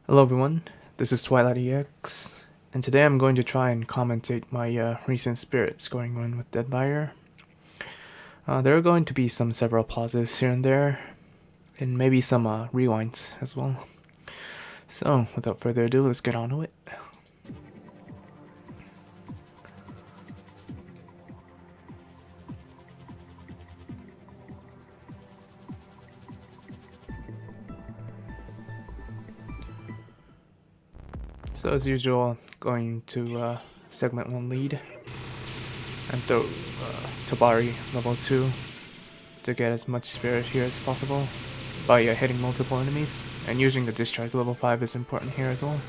Hello everyone, this is Twilight EX, and today I'm going to try and commentate my recent spirit scoring run with Deadliar. There are going to be several pauses here and there, and maybe some rewinds as well. So, without further ado, let's get on to it. So as usual, going to segment 1 lead and throw Tabari level 2 to get as much spirit here as possible by hitting multiple enemies, and using the discharge level 5 is important here as well.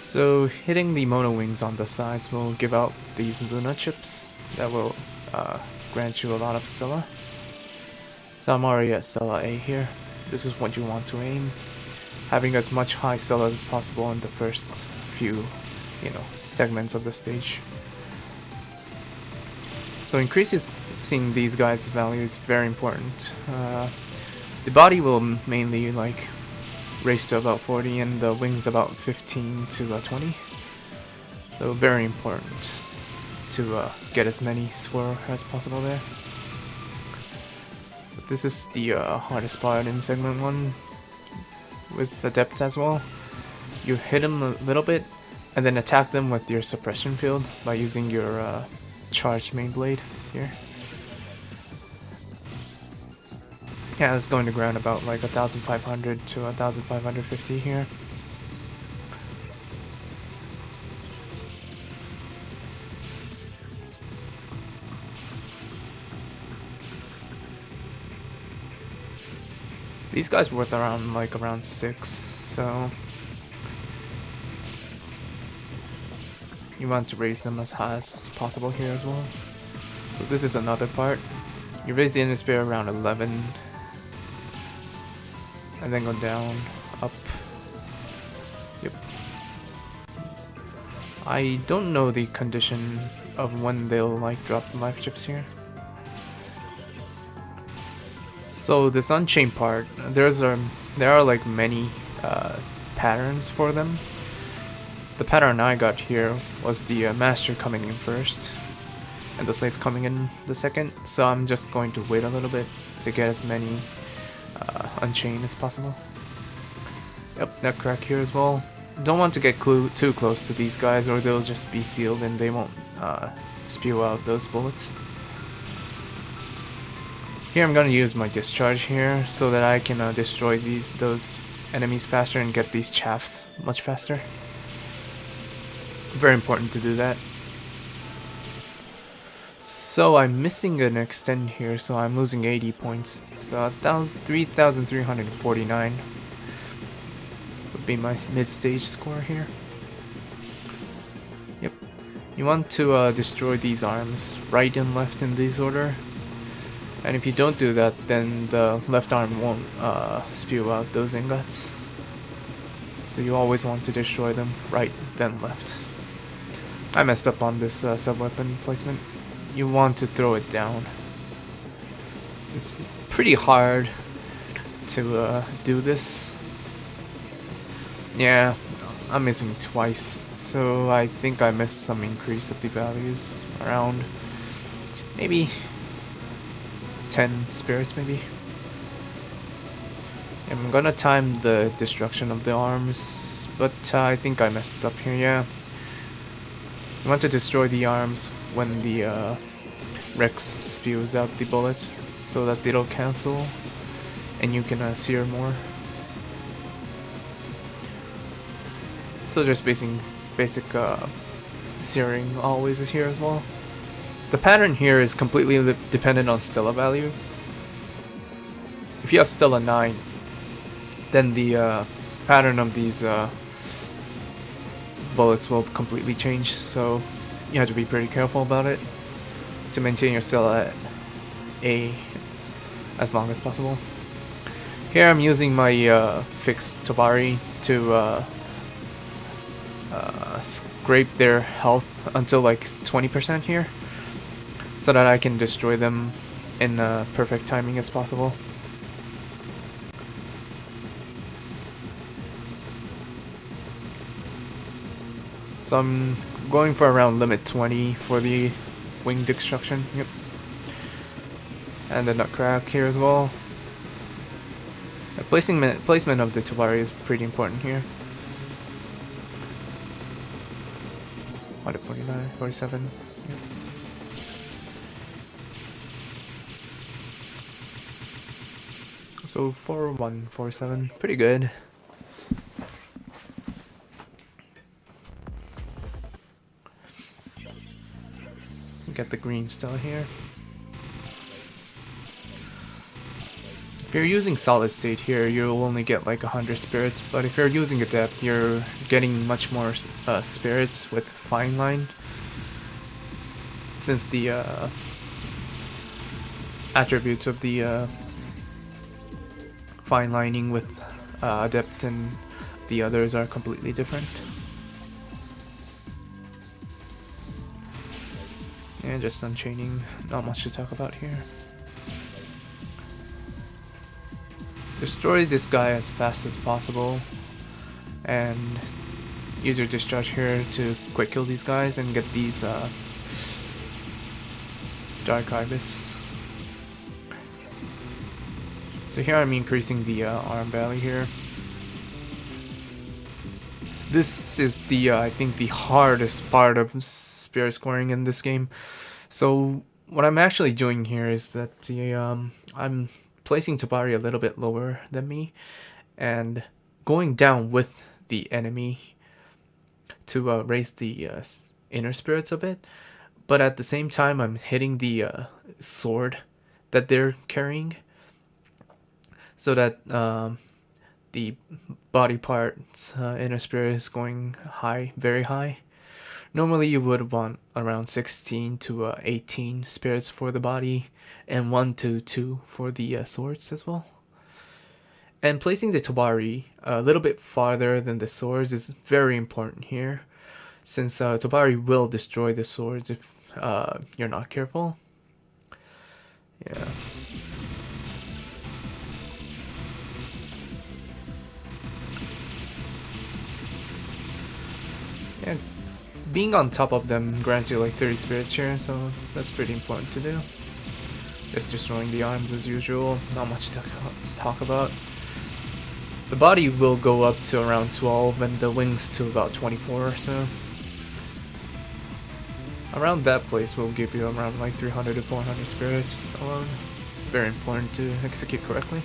So hitting the mono wings on the sides will give out these Luna chips that will grant you a lot of Stella. So I'm already at Stella A here. This is what you want to aim. Having as much high Stella as possible in the first few, segments of the stage. So increasing these guys' value is very important. The body will mainly raise to about 40 and the wings about 15 to 20. So very important to get as many score as possible there. But this is the hardest part in segment 1. With Adept as well. You hit them a little bit and then attack them with your suppression field by using your charged main blade here. Yeah, it's going to ground about 1,500 to 1,550 here. These guys worth around 6, so you want to raise them as high as possible here as well. So this is another part. You raise the inner spear around 11, and then go down, up. Yep. I don't know the condition of when they'll drop the life chips here. So this Unchained part, there are many patterns for them. The pattern I got here was the master coming in first and the slave coming in the second. So I'm just going to wait a little bit to get as many Unchained as possible. Yep, neck crack here as well. Don't want to get too close to these guys or they'll just be sealed and they won't spew out those bullets. Here I'm going to use my discharge here so that I can destroy those enemies faster and get these chaffs much faster. Very important to do that. So I'm missing an extend here, so I'm losing 80 points. So 3,349 would be my mid-stage score here. Yep. You want to destroy these arms, right and left in this order. And if you don't do that, then the left arm won't spew out those ingots. So you always want to destroy them right, then left. I messed up on this sub-weapon placement. You want to throw it down. It's pretty hard to do this. Yeah, I'm missing twice. So I think I missed some increase of the values around maybe 10 spirits maybe. I'm gonna time the destruction of the arms, but I think I messed up here, yeah. You want to destroy the arms when the Rex spews out the bullets so that they don't cancel and you can sear more. So just basic searing always is here as well. The pattern here is completely dependent on Stella value. If you have Stella 9, then the pattern of these bullets will completely change, so you have to be pretty careful about it to maintain your Stella at A as long as possible. Here I'm using my fixed Tabari to scrape their health until 20% here, so that I can destroy them in perfect timing as possible. So I'm going for around limit 20 for the wing destruction. Yep. And the nutcrack here as well. The placement of the Tobari is pretty important here. 149, 47. Yep. So 4147, pretty good. Get the green star here. If you're using solid state here, you'll only get like 100 spirits, but if you're using Adept, you're getting much more spirits with fine line, since the attributes of the fine lining with Adept and the others are completely different. And just unchaining, not much to talk about here. Destroy this guy as fast as possible and use your discharge here to quick kill these guys and get these Dark Ibis. So here I'm increasing the arm value here. This is the I think the hardest part of spirit scoring in this game. So what I'm actually doing here is that the I'm placing Tobari a little bit lower than me and going down with the enemy to raise the inner spirits a bit, but at the same time I'm hitting the sword that they're carrying, so that the body part's inner spirit is going high, very high. Normally you would want around 16 to 18 spirits for the body and 1 to 2 for the swords as well. And placing the Tobari a little bit farther than the swords is very important here, since Tobari will destroy the swords if you're not careful. Yeah. And being on top of them grants you like 30 spirits here, so that's pretty important to do. Just destroying the arms as usual, not much to talk about. The body will go up to around 12 and the wings to about 24 or so. Around that place will give you around like 300 to 400 spirits alone. Very important to execute correctly.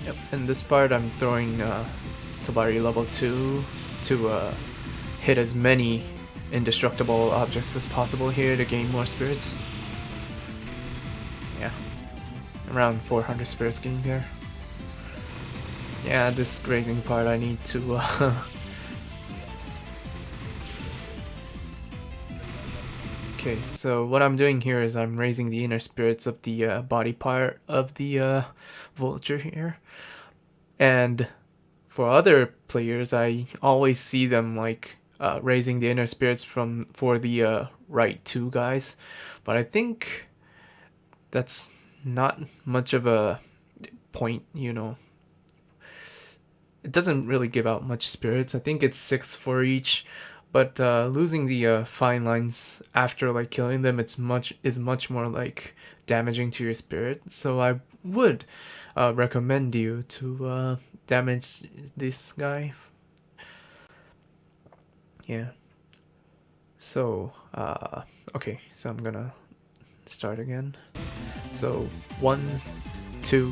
Yep, in this part I'm throwing Tobari level 2 to hit as many indestructible objects as possible here to gain more spirits. Yeah, around 400 spirits gained here. Yeah, this grazing part I need to Okay, so what I'm doing here is I'm raising the inner spirits of the body part of the vulture here. And for other players, I always see them like raising the inner spirits for the right two guys, but I think that's not much of a point, you know. It doesn't really give out much spirits. I think it's 6 for each, but losing the fine lines after like killing them, is much more like damaging to your spirit. So I would recommend you to damage this guy. Yeah. So okay, so I'm gonna start again. So 1, 2,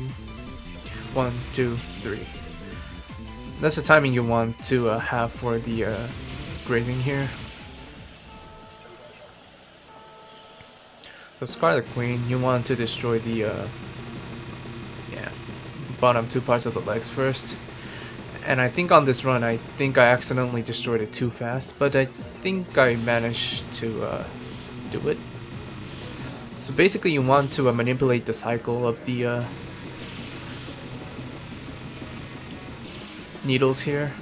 1, 2, 3. That's the timing you want to have for the grazing here. So Scarlet Queen, you want to destroy the bottom two parts of the legs first. And I think on this run, I think I accidentally destroyed it too fast, but I think I managed to do it. So basically you want to manipulate the cycle of the needles here.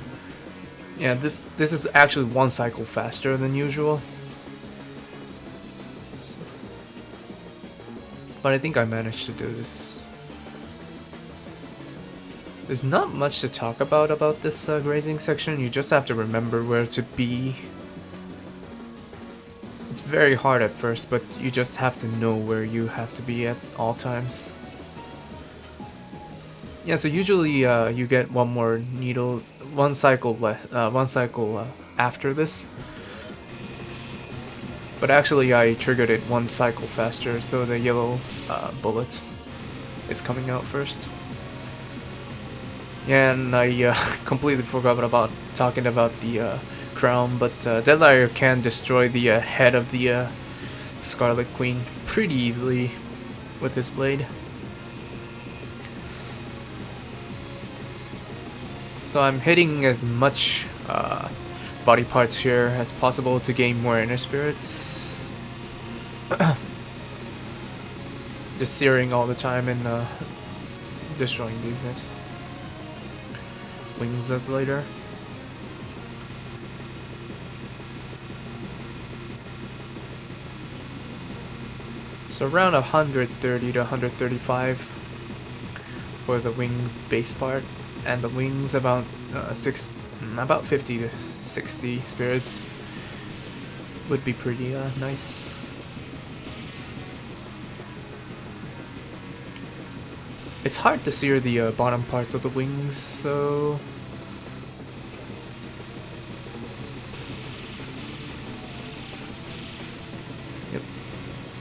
Yeah, this is actually one cycle faster than usual. But I think I managed to do this. There's not much to talk about this grazing section. You just have to remember where to be. It's very hard at first, but you just have to know where you have to be at all times. Yeah, so usually you get one more needle, one cycle after this. But actually I triggered it one cycle faster, so the yellow bullets is coming out first. Yeah, and I completely forgot about talking about the crown, but Deadliar can destroy the head of the Scarlet Queen pretty easily with this blade. So I'm hitting as much body parts here as possible to gain more inner spirits. Just searing all the time and destroying these wings as later. So around 130 to 135 for the wing base part, and the wings about 50 to 60 spirits would be pretty nice. It's hard to sear the bottom parts of the wings, so yep,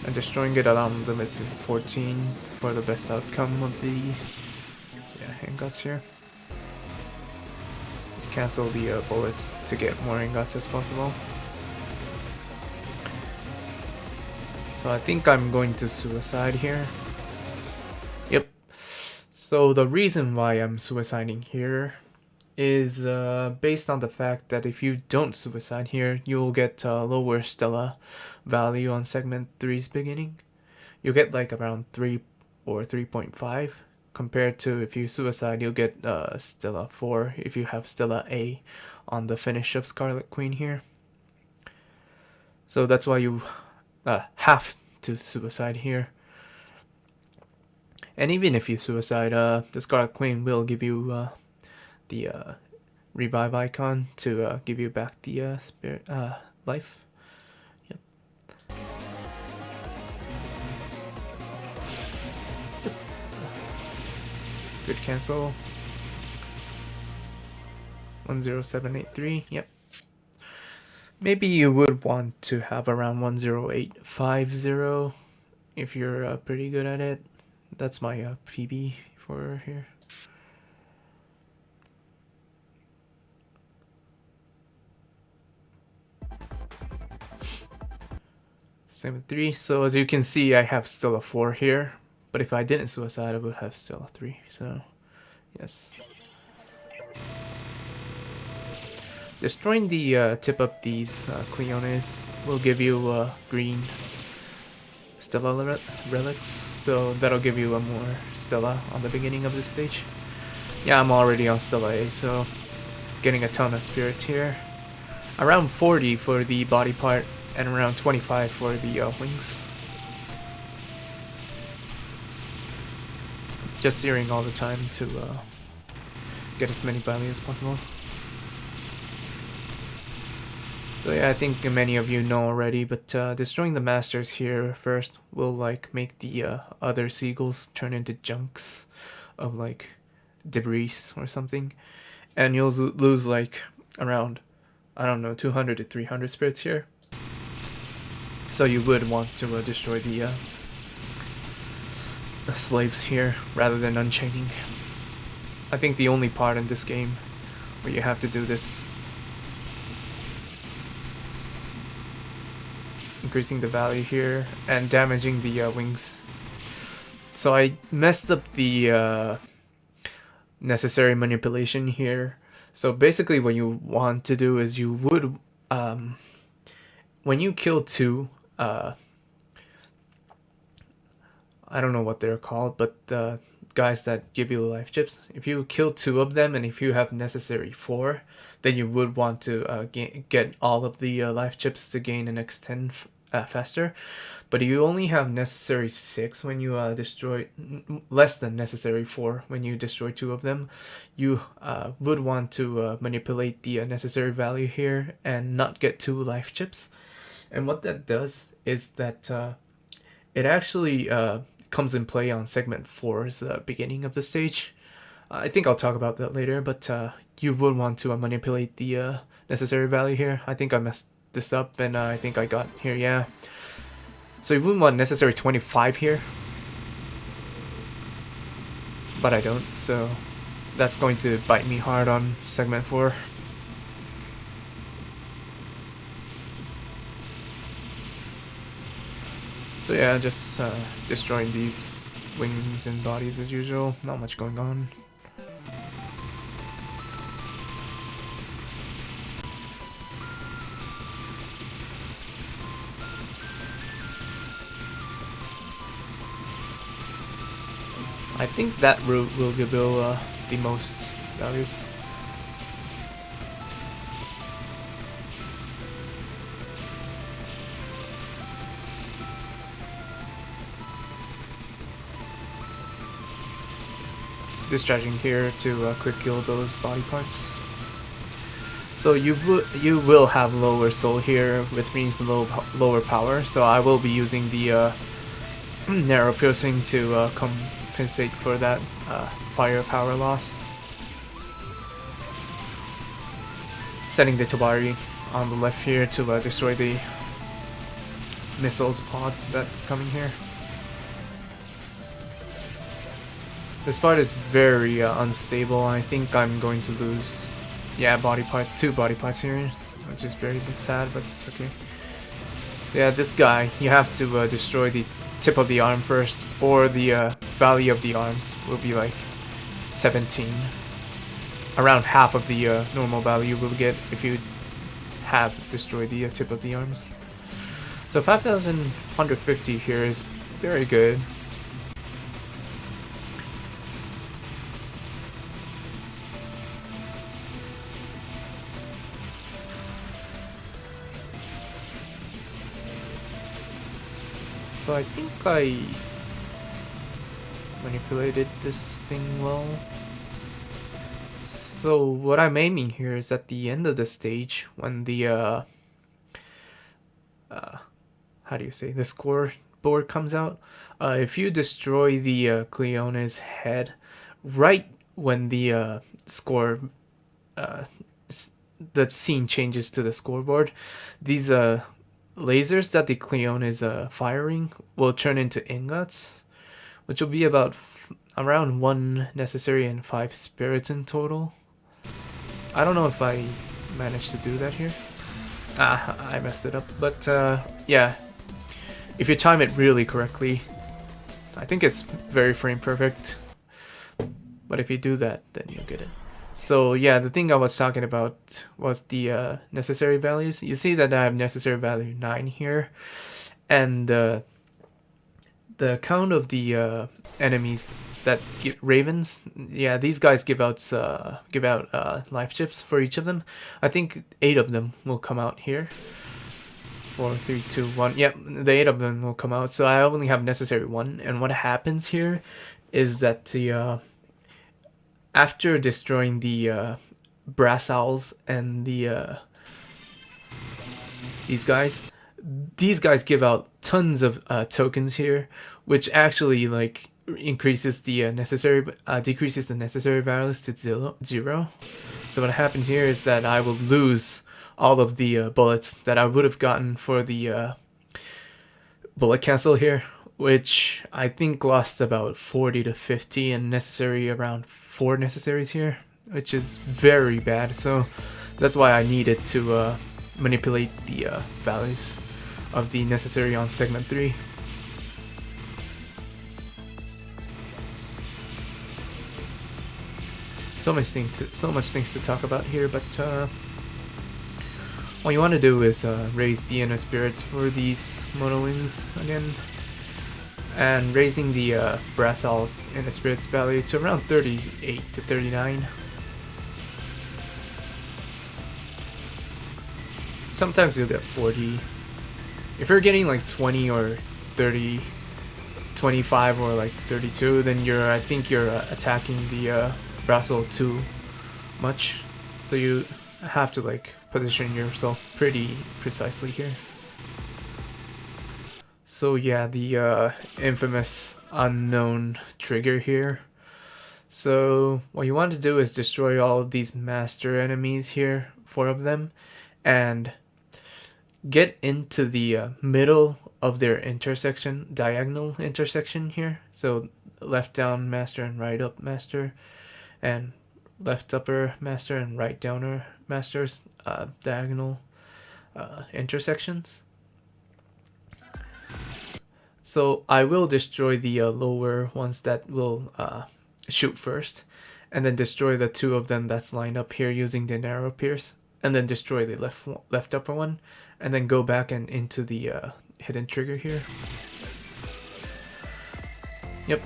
and destroying it around limit 14 for the best outcome of the ingots here. Let's cancel the bullets to get more ingots as possible. So I think I'm going to suicide here. Yep. So the reason why I'm suiciding here is based on the fact that if you don't suicide here, you'll get lower Stella value on segment 3's beginning. You'll get like around 3 or 3.5, compared to if you suicide, you'll get Stella 4 if you have Stella A on the finish of Scarlet Queen here. So that's why you have to suicide here. And even if you suicide, the Scarlet Queen will give you the revive icon to give you back the spirit life. Yep. Good cancel. 10783. Yep. Maybe you would want to have around 10850 if you're pretty good at it. That's my PB for here. Same with 3. So as you can see, I have still a 4 here. But if I didn't suicide, I would have still a 3. So, yes. Destroying the tip of these Cleones will give you green Stella relics. So that'll give you a more Stella on the beginning of this stage. Yeah, I'm already on Stella A, so getting a ton of spirit here. Around 40 for the body part, and around 25 for the wings. Just searing all the time to get as many value as possible. So yeah, I think many of you know already, but destroying the masters here first will like make the other seagulls turn into junks of like debris or something, and you'll lose like around, I don't know, 200 to 300 spirits here. So you would want to destroy the slaves here rather than unchaining. I think the only part in this game where you have to do this, increasing the value here and damaging the wings. So I messed up the necessary manipulation here. So basically what you want to do is you would when you kill 2 I don't know what they're called, but the guys that give you life chips, if you kill 2 of them and if you have necessary 4, then you would want to get all of the life chips to gain an extend faster. But you only have necessary 6 when you destroy, less than necessary 4 when you destroy 2 of them. You would want to manipulate the necessary value here and not get 2 life chips. And what that does is that it actually comes in play on segment 4's beginning of the stage. I think I'll talk about that later, but you would want to manipulate the necessary value here. I think I messed this up, and I think I got here, yeah. So you wouldn't want necessary 25 here, but I don't, so that's going to bite me hard on segment 4. So yeah, just destroying these wings and bodies as usual, not much going on. I think that route will give Bill the most values. Discharging here to quick kill those body parts. So you will have lower soul here, which means lower power. So I will be using the narrow piercing to compensate for that fire power loss. Setting the Tabari on the left here to destroy the missiles pods that's coming here. This part is very unstable. I think I'm going to lose, yeah, two body parts here, which is very sad, but it's okay. Yeah, this guy, you have to destroy the tip of the arm first, or the value of the arms will be like 17. Around half of the normal value you will get if you have destroyed the tip of the arms. So 5,150 here is very good. So I think I manipulated this thing well. So what I'm aiming here is at the end of the stage, when the how do you say, the scoreboard comes out. If you destroy the Cleone's head right when the the scene changes to the scoreboard, these lasers that the Cleone is firing will turn into ingots, which will be about around 1 necessary and 5 spirits in total. I don't know if I managed to do that here. I messed it up, but yeah, if you time it really correctly, I think it's very frame perfect, but if you do that, then you'll get it. So yeah, the thing I was talking about was the necessary values. You see that I have necessary value 9 here, and the count of the enemies that get ravens, yeah, these guys give out life chips for each of them. I think 8 of them will come out here. 4, 3, 2, 1. Yep, the 8 of them will come out. So I only have necessary 1, and what happens here is that the after destroying the brass owls and the these guys give out tons of tokens here, which actually like increases the decreases the necessary values to 0. So what happened here is that I will lose all of the bullets that I would have gotten for the bullet cancel here, which I think lost about 40 to 50 and necessary around 4 necessaries here, which is very bad. So that's why I needed to manipulate the values of the necessary on segment 3. So much things to talk about here, but what you want to do is raise the inner spirits for these mono wings again, and raising the brass owls inner spirits value to around 38 to 39. Sometimes you'll get 40. If you're getting like 20 or 30, 25 or like 32, then I think you're attacking the Brassel too much. So you have to like position yourself pretty precisely here. So yeah, the infamous unknown trigger here. So what you want to do is destroy all of these master enemies here, 4 of them, and get into the middle of their intersection, diagonal intersection here. So left down master and right up master, and left upper master and right downer masters, diagonal intersections. So I will destroy the lower ones that will shoot first, and then destroy the 2 of them that's lined up here using the narrow pierce, and then destroy the left upper one, and then go back and into the hidden trigger here. Yep.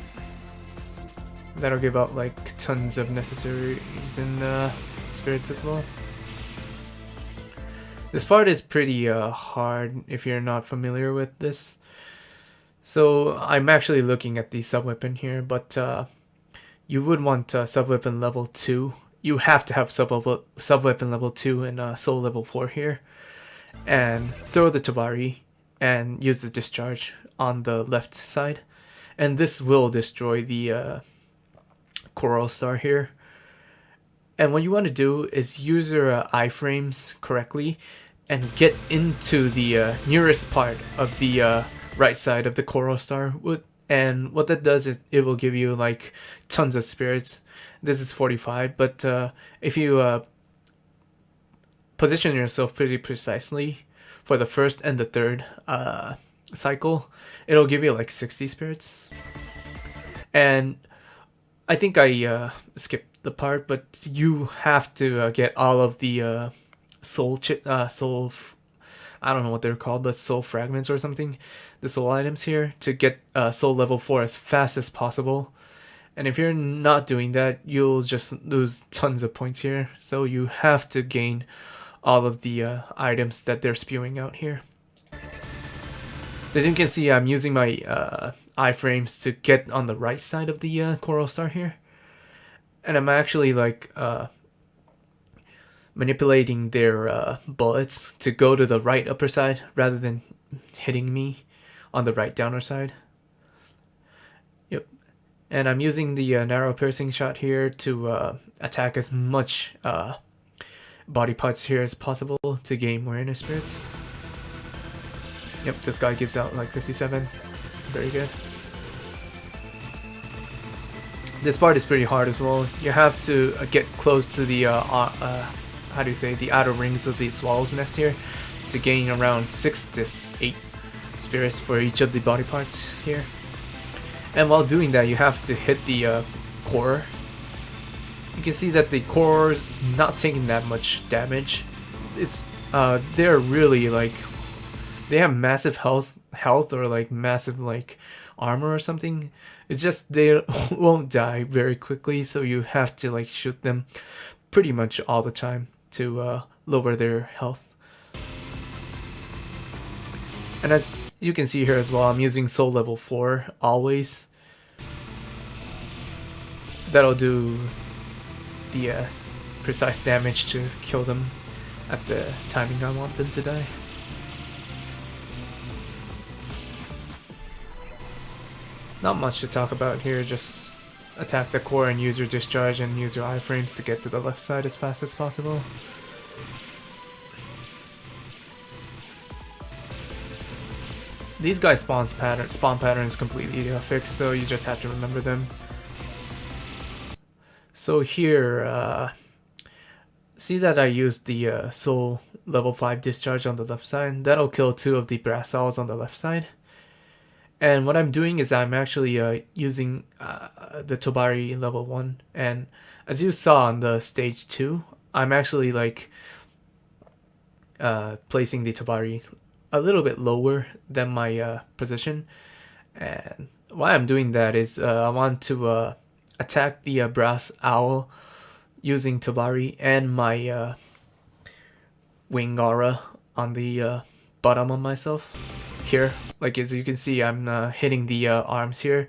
That'll give out like tons of necessaries and spirits as well. This part is pretty hard if you're not familiar with this. So I'm actually looking at the sub-weapon here, but you would want sub-weapon level 2. You have to have sub-weapon level 2 and soul level 4 here. And throw the Tabari and use the discharge on the left side. And this will destroy the Coral Star here. And what you want to do is use your iframes correctly and get into the nearest part of the right side of the Coral Star. And what that does is it will give you like tons of spirits. This is 45, but if you position yourself pretty precisely for the first and the third cycle, it'll give you like 60 spirits. And I think I skipped the part, but you have to get all of the I don't know what they're called, but soul fragments or something, the soul items here, to get soul level 4 as fast as possible. And if you're not doing that, you'll just lose tons of points here. So you have to gain all of the items that they're spewing out here. So as you can see, I'm using my iframes to get on the right side of the Coral Star here. And I'm actually like manipulating their bullets to go to the right upper side rather than hitting me on the right downer side. Yep. And I'm using the narrow piercing shot here to attack as much body parts here as possible to gain more inner spirits. Yep, this guy gives out like 57. Very good. This part is pretty hard as well. You have to get close to the how do you say, the outer rings of the swallow's nest here to gain around 6 to 8 spirits for each of the body parts here. And while doing that, you have to hit the core. You can see that the core is not taking that much damage. It's they're really like, they have massive health or like massive like armor or something. It's just they won't die very quickly, so you have to like shoot them pretty much all the time to lower their health. And as you can see here as well, I'm using soul level 4 always. That'll do the precise damage to kill them at the timing I want them to die. Not much to talk about here, just attack the core and use your discharge and use your iframes to get to the left side as fast as possible. These guys' spawn pattern is completely fixed, so you just have to remember them. So here, see that I used the soul level 5 discharge on the left side. That'll kill 2 of the brass owls on the left side. And what I'm doing is I'm actually using the Tobari level 1. And as you saw on the stage 2, I'm actually like placing the Tobari a little bit lower than my position. And why I'm doing that is I want to attack the brass owl using Tobari and my wing aura on the bottom of myself. here. Like as you can see, I'm hitting the arms here,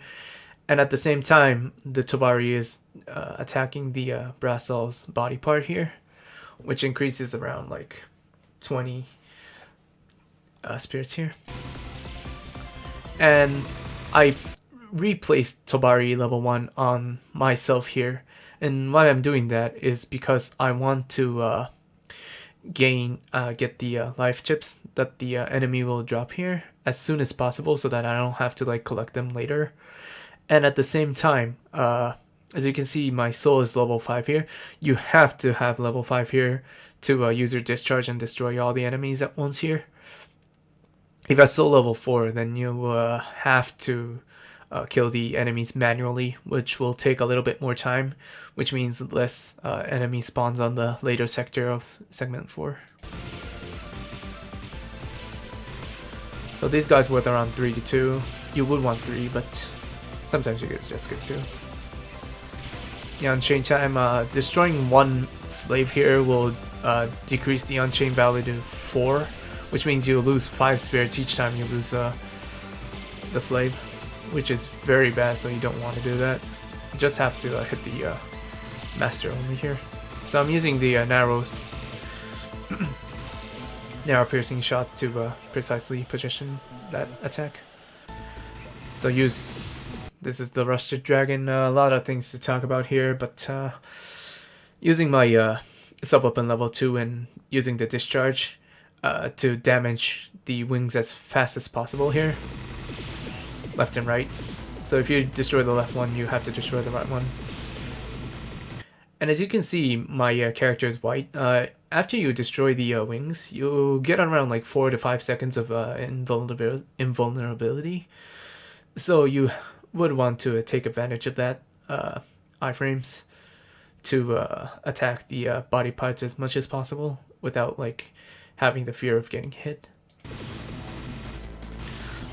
and at the same time, the Tobari is attacking the Brasol's body part here, which increases around like 20 spirits here. And I replaced Tobari level 1 on myself here, and why I'm doing that is because I want to get the life chips that the enemy will drop here as soon as possible, so that I don't have to like collect them later. And at the same time, as you can see, my soul is level 5 here. You have to have level 5 here to use your discharge and destroy all the enemies at once here. If you have soul level 4, then you have to kill the enemies manually, which will take a little bit more time, which means less enemy spawns on the later sector of segment 4. So these guys worth around 3 to 2. You would want 3, but sometimes you could just get 2. Yeah, unchain time, destroying one slave here will decrease the unchain value to 4, which means you lose 5 spirits each time you lose the slave, which is very bad, so you don't want to do that. You just have to hit the master only here. So I'm using the narrow piercing shot to precisely position that attack. So this is the Rusted Dragon. A lot of things to talk about here, but using my sub-weapon level 2 and using the discharge to damage the wings as fast as possible here, left and right. So if you destroy the left one, you have to destroy the right one. And as you can see, my character is white. After you destroy the wings, you get around like 4 to 5 seconds of invulnerability. So you would want to take advantage of that iframes to attack the body parts as much as possible without like having the fear of getting hit.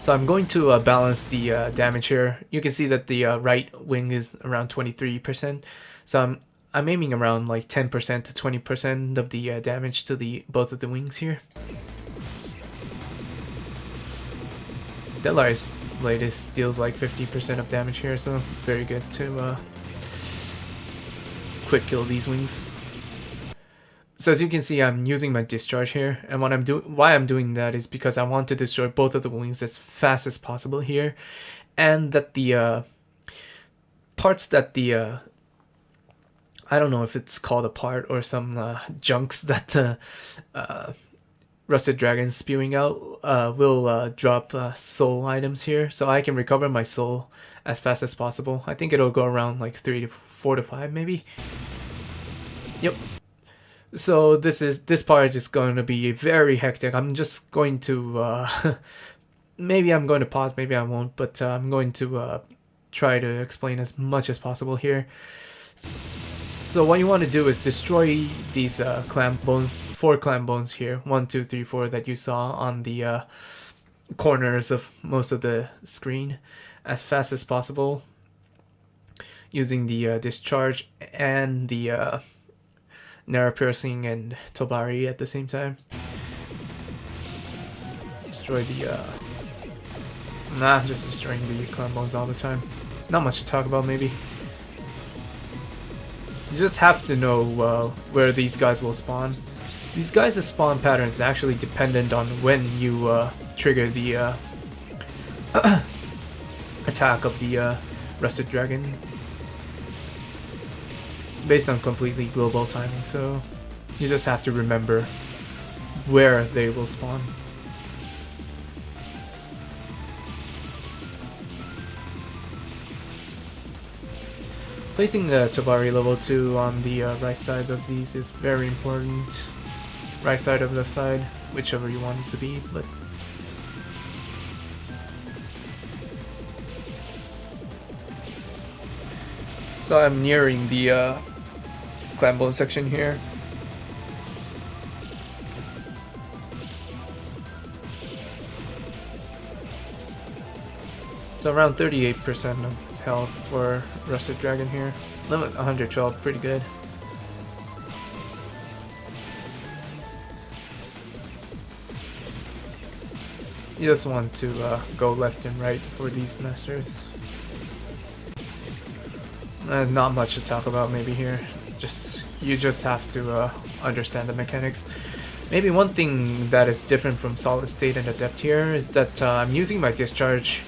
So I'm going to balance the damage here. You can see that the right wing is around 23%. So I'm aiming around like 10% to 20% of the damage to both of the wings here. Deadliar's blade deals like 50% of damage here, so very good to quick kill these wings. So as you can see, I'm using my discharge here, and why I'm doing that is because I want to destroy both of the wings as fast as possible here, and that the parts that the I don't know if it's called a part or some junks that the Rusted Dragon spewing out will drop soul items here, so I can recover my soul as fast as possible. I think it'll go around like 4 to 5 maybe. Yep. So this part is going to be very hectic. I'm just going to maybe I'm going to pause, maybe I won't, but I'm going to try to explain as much as possible here. So what you want to do is destroy these clam bones, 4 clam bones here, 1, 2, 3, 4 that you saw on the corners of most of the screen as fast as possible, using the discharge and the narrow piercing and Tobari at the same time. Destroy the just destroying the clam bones all the time. Not much to talk about maybe. You just have to know where these guys will spawn. These guys' spawn pattern is actually dependent on when you trigger the attack of the Rusted Dragon, based on completely global timing, so you just have to remember where they will spawn. Placing the Tobari level 2 on the right side of these is very important. Right side or left side, whichever you want it to be, but so I'm nearing the clam bone section here. So around 38% of health for Rusted Dragon here. Limit 112, pretty good. you just want to go left and right for these masters. Not much to talk about maybe here. You just have to understand the mechanics. Maybe one thing that is different from solid state and adept here is that I'm using my discharge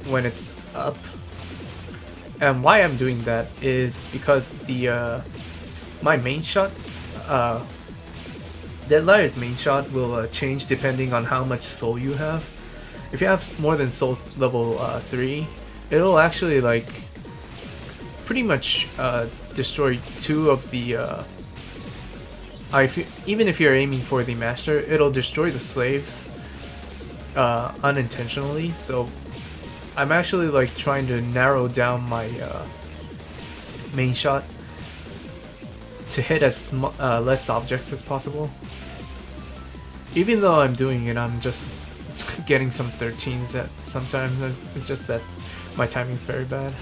when it's up. And why I'm doing that is because my main shots, Deadliar's main shot will change depending on how much soul you have. If you have more than soul level 3, it'll actually like pretty much destroy 2 of the even if you're aiming for the master, it'll destroy the slaves unintentionally. So I'm actually like trying to narrow down my main shot to hit as less objects as possible. Even though I'm doing it, I'm just getting some 13s at sometimes. It's just that my timing's very bad.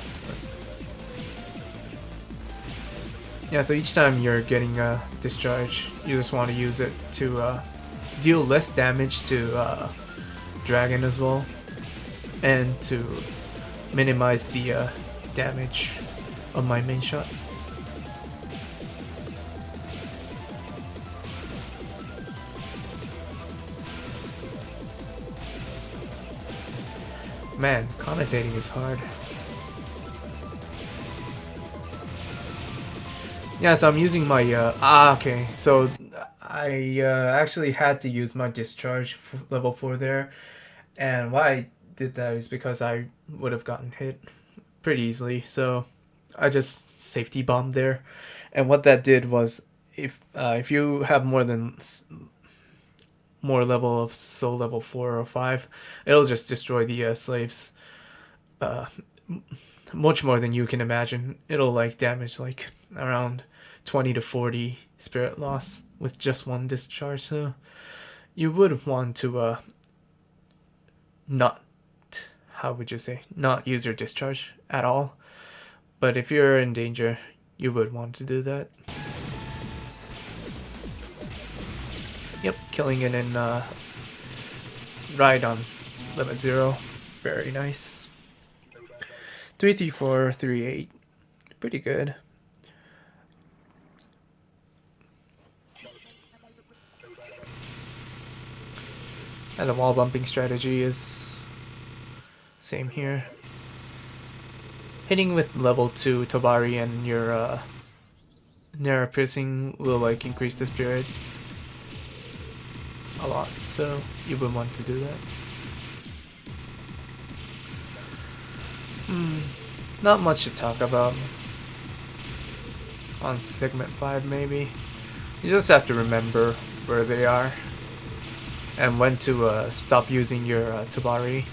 Yeah, so each time you're getting a discharge, you just want to use it to deal less damage to dragon as well, and to minimize the damage of my main shot. Man, commentating is hard. Yeah, so I'm using my okay, so I actually had to use my discharge level 4 there, and why I did that is because I would have gotten hit pretty easily, so I just safety bombed there. And what that did was, if you have more level of soul level 4 or 5, it'll just destroy the slaves much more than you can imagine. It'll like damage like around 20 to 40 spirit loss with just one discharge, so you would want to not use your discharge at all. But if you're in danger, you would want to do that. Yep, killing it in right on limit 0. Very nice. 334, 38. Pretty good. And the wall bumping strategy is same here. Hitting with level 2 Tobari and your Nara piercing will like increase the spirit a lot, so you would want to do that. Not much to talk about on segment 5 maybe. You just have to remember where they are and when to stop using your Tabari,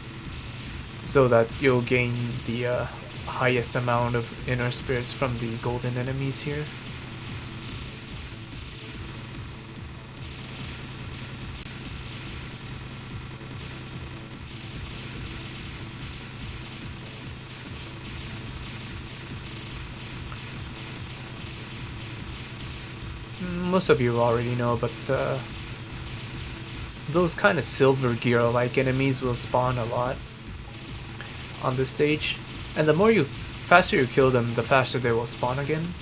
so that you'll gain the highest amount of inner spirits from the golden enemies here. Most of you already know, but those kind of silver gear-like enemies will spawn a lot on this stage, and the faster you kill them, the faster they will spawn again.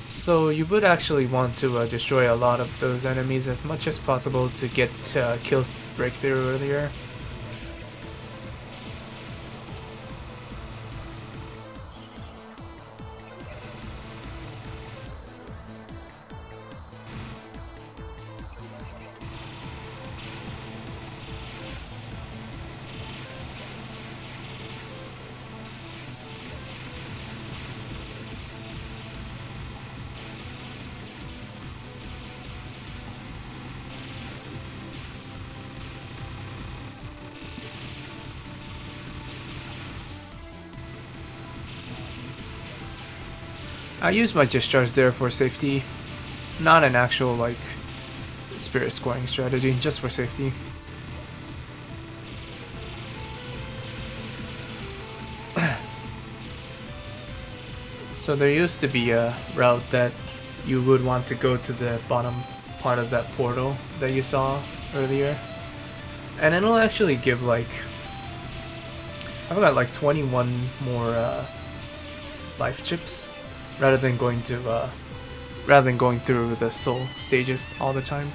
So you would actually want to destroy a lot of those enemies as much as possible to get kill breakthrough earlier. I use my discharge there for safety, not an actual like spirit scoring strategy, just for safety. So there used to be a route that you would want to go to the bottom part of that portal that you saw earlier. And it'll actually give like, I forgot, like 21 more life chips rather than going through the soul stages all the time.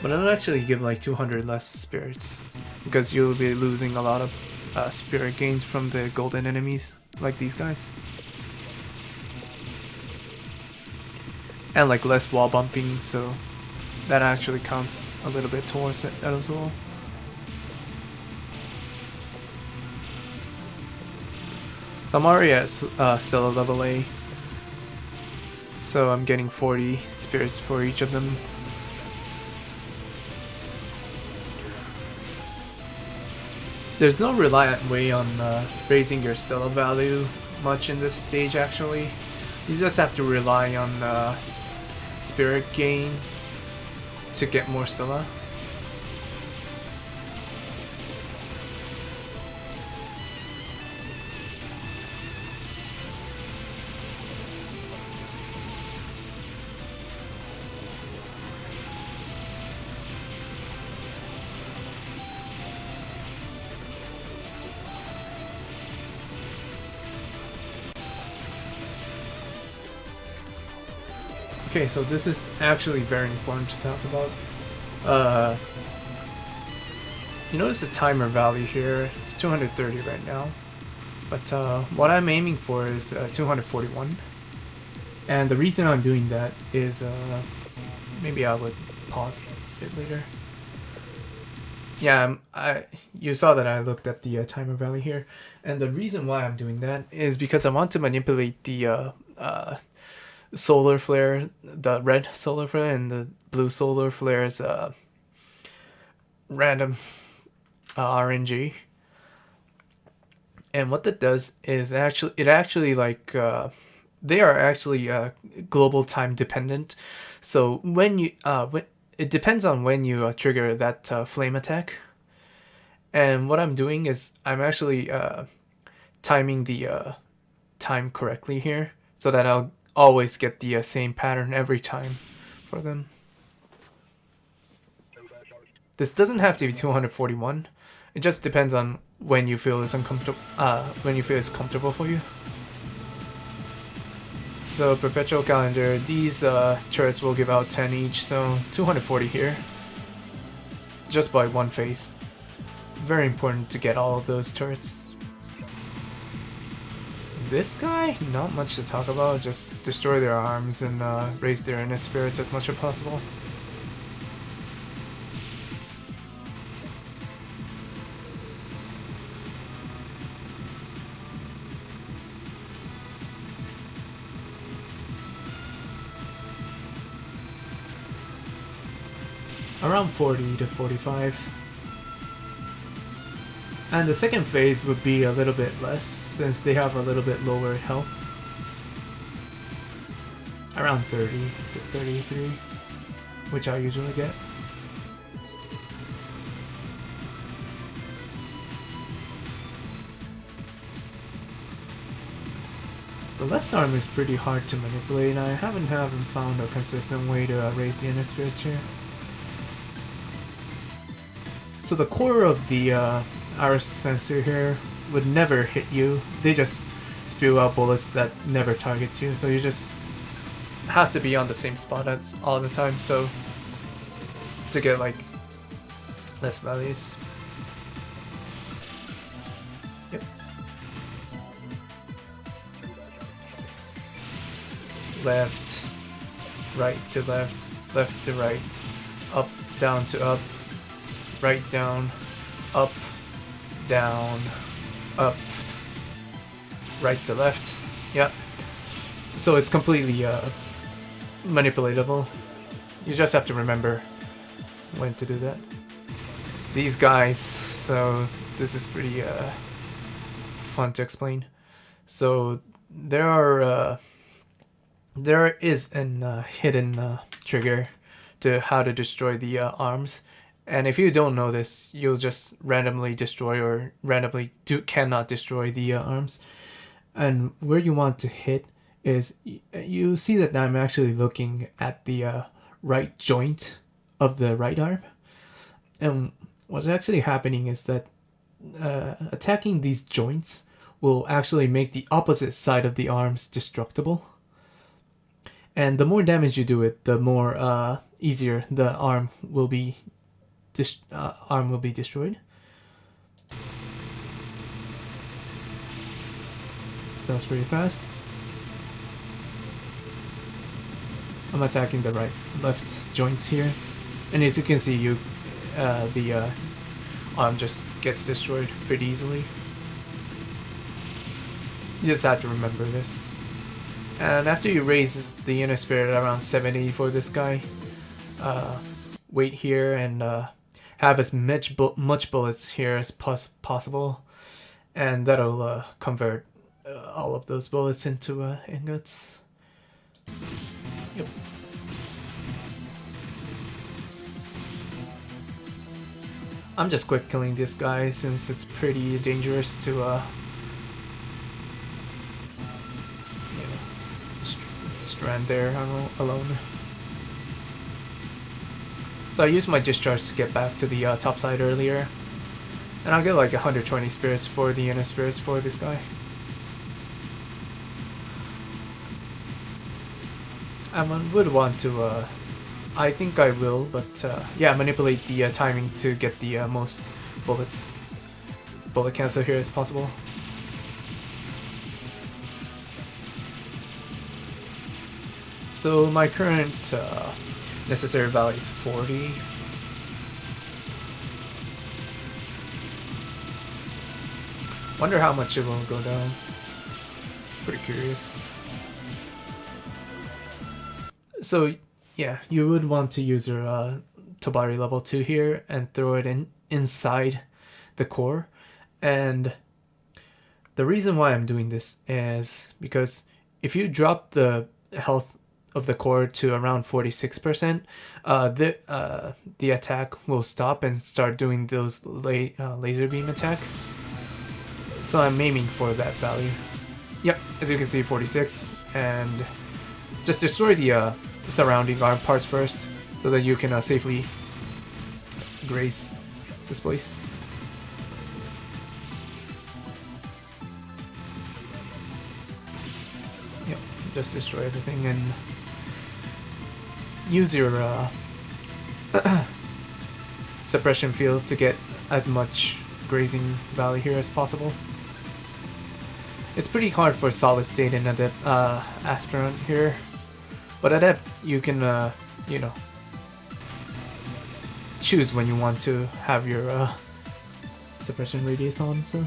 But it'll actually give like 200 less spirits because you'll be losing a lot of spirit gains from the golden enemies like these guys. And like less wall bumping, so that actually counts a little bit towards it as well. So I'm already at Stella level A, so I'm getting 40 spirits for each of them. There's no reliant way on raising your Stella value much in this stage actually. You just have to rely on spirit gain to get more Stella. Okay, so this is actually very important to talk about. You notice the timer value here, it's 230 right now. But what I'm aiming for is 241. And the reason I'm doing that is, maybe I would pause a bit later. Yeah, you saw that I looked at the timer value here. And the reason why I'm doing that is because I want to manipulate the solar flare, the red solar flare and the blue solar flare's random RNG. And what that does is it actually like they are actually global time dependent. So when you it depends on when you trigger that flame attack. And what I'm doing is I'm actually timing the time correctly here so that I'll always get the same pattern every time for them. This doesn't have to be 241. It just depends on when you feel it's uncomfortable. When you feel it's comfortable for you. So perpetual calendar. These turrets will give out 10 each, so 240 here, just by one phase. Very important to get all of those turrets. This guy, not much to talk about, just destroy their arms and raise their inner spirits as much as possible. Around 40 to 45. And the second phase would be a little bit less, since they have a little bit lower health. Around 30 to 33, which I usually get. The left arm is pretty hard to manipulate, and I haven't found a consistent way to raise the inner spirits here. So the core of the Aura Dispenser here would never hit you. They just spew out bullets that never targets you, so you just have to be on the same spot all the time, so to get like less values. Yep. Left, right to left, left to right, up, down to up, right down, up, down, up, right to left. Yep. So it's completely manipulatable. You just have to remember when to do that. These guys, so this is pretty fun to explain. So there is an hidden trigger to how to destroy the arms. And if you don't know this, you'll just randomly destroy or randomly cannot destroy the arms. And where you want to hit is, you see that I'm actually looking at the right joint of the right arm. And what's actually happening is that attacking these joints will actually make the opposite side of the arms destructible. And the more damage you do it, the more easier the arm will be destroyed. That was pretty fast. I'm attacking the left joints here, and as you can see, the arm just gets destroyed pretty easily. You just have to remember this. And after you raise the inner spirit around 70 for this guy, wait here and have as much bullets here as possible, and that'll convert all of those bullets into ingots. Yep. I'm just quick killing this guy since it's pretty dangerous to strand there alone. So I used my discharge to get back to the top side earlier, and I'll get like 120 spirits for the inner spirits for this guy. I would want to, I think I will, but yeah, manipulate the timing to get the most bullet cancel here as possible. So my current necessary value is 40. Wonder how much it will go down. Pretty curious. So yeah, you would want to use your Tobari level 2 here and throw it inside the core. And the reason why I'm doing this is because if you drop the health of the core to around 46%, the attack will stop and start doing those laser beam attack. So I'm aiming for that value. Yep, as you can see, 46, and just destroy the surrounding arm parts first, so that you can safely graze this place. Yep, just destroy everything and use your suppression field to get as much grazing value here as possible. It's pretty hard for solid state and Adept aspirant here, but Adept you can you know, choose when you want to have your suppression radius on. So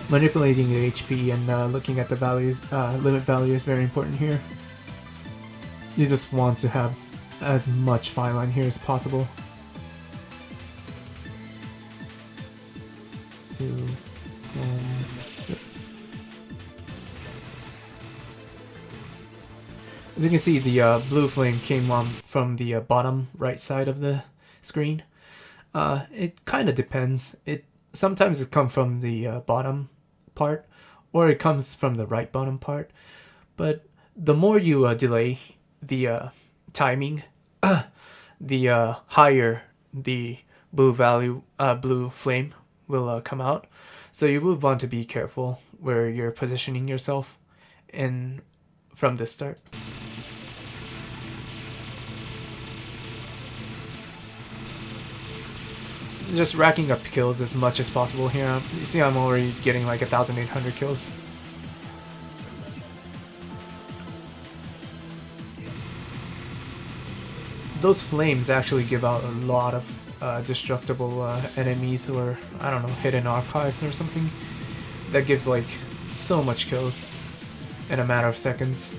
manipulating the HP and looking at the values, limit value is very important here. You just want to have as much fine line here as possible. 2, 1, yep. As you can see, the blue flame came on from the bottom right side of the screen. It kind of depends. Sometimes it comes from the bottom part, or it comes from the right bottom part. But the more you delay the timing, the higher the blue flame will come out. So you would want to be careful where you're positioning yourself in from the start. Just racking up kills as much as possible here. You see I'm already getting like 1,800 kills. Those flames actually give out a lot of destructible enemies, or I don't know, hidden archives or something. That gives like so much kills in a matter of seconds.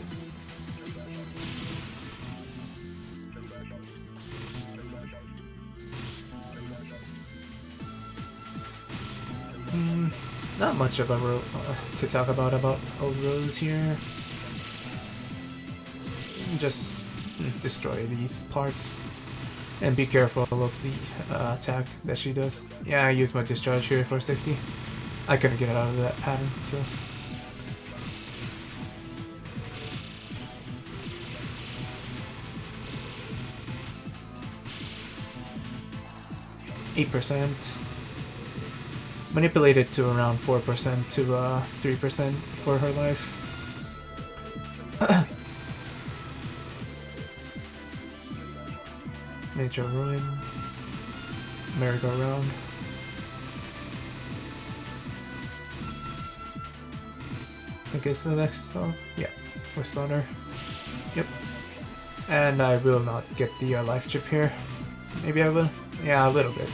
Not much of a to talk about rows here. Just destroy these parts and be careful of the attack that she does. Yeah, I use my discharge here for safety. I couldn't get out of that pattern, so 8%. Manipulated to around 4% to 3% for her life. Nature Ruin. Merry-go-round. I think it's the next song. Yeah, we're Stunner. Yep. And I will not get the life chip here. Maybe I will. Yeah, a little bit.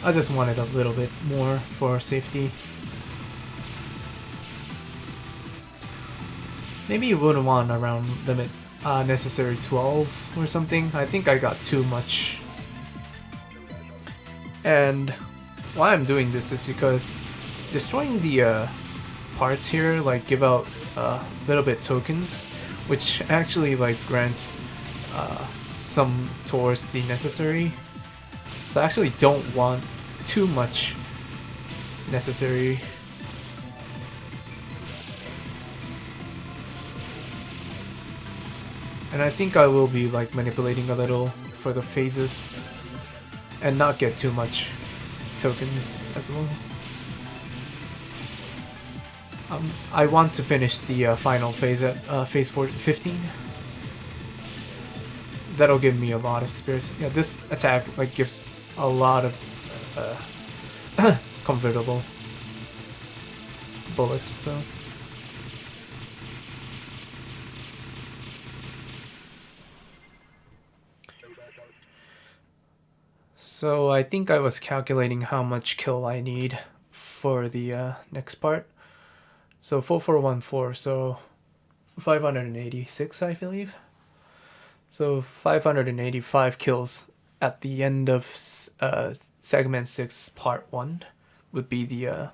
I just wanted a little bit more for safety. Maybe you wouldn't want around limit necessary 12 or something. I think I got too much. And why I'm doing this is because destroying the parts here like give out little bit tokens, which actually like grants some towards the necessary. So I actually don't want too much necessary. And I think I will be like manipulating a little for the phases and not get too much tokens as well. I want to finish the final phase at phase 15. That'll give me a lot of spirits. Yeah, this attack like gives a lot of comfortable bullets. So I think I was calculating how much kill I need for the next part. So 4414, so 586 I believe. So 585 kills at the end of segment 6 part 1 would be the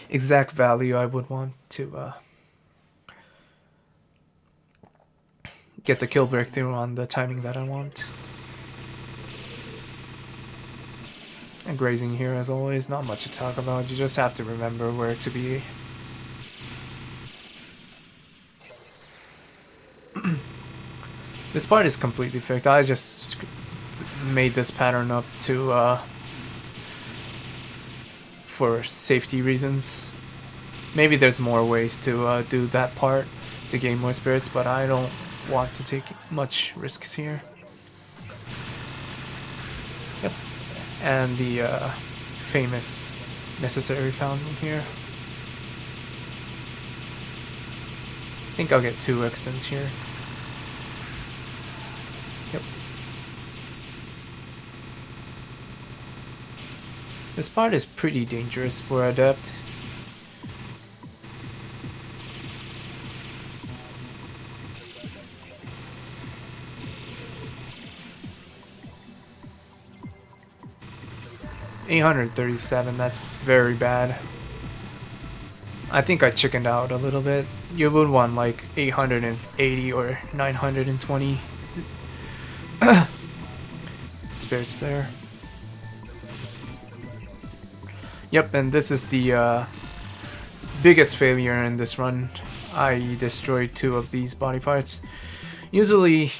exact value I would want to get the kill breakthrough on the timing that I want. And grazing here as always, not much to talk about, you just have to remember where to be. This part is completely fixed. I just made this pattern up to for safety reasons. Maybe there's more ways to do that part to gain more spirits, but I don't want to take much risks here. Yep. And the famous necessary fountain here. I think I'll get 2 extents here. Yep. This part is pretty dangerous for Adept. $837, that's very bad. I think I chickened out a little bit. You would want like 880 or 920 spirits there. Yep, and this is the biggest failure in this run. I destroyed 2 of these body parts. Usually,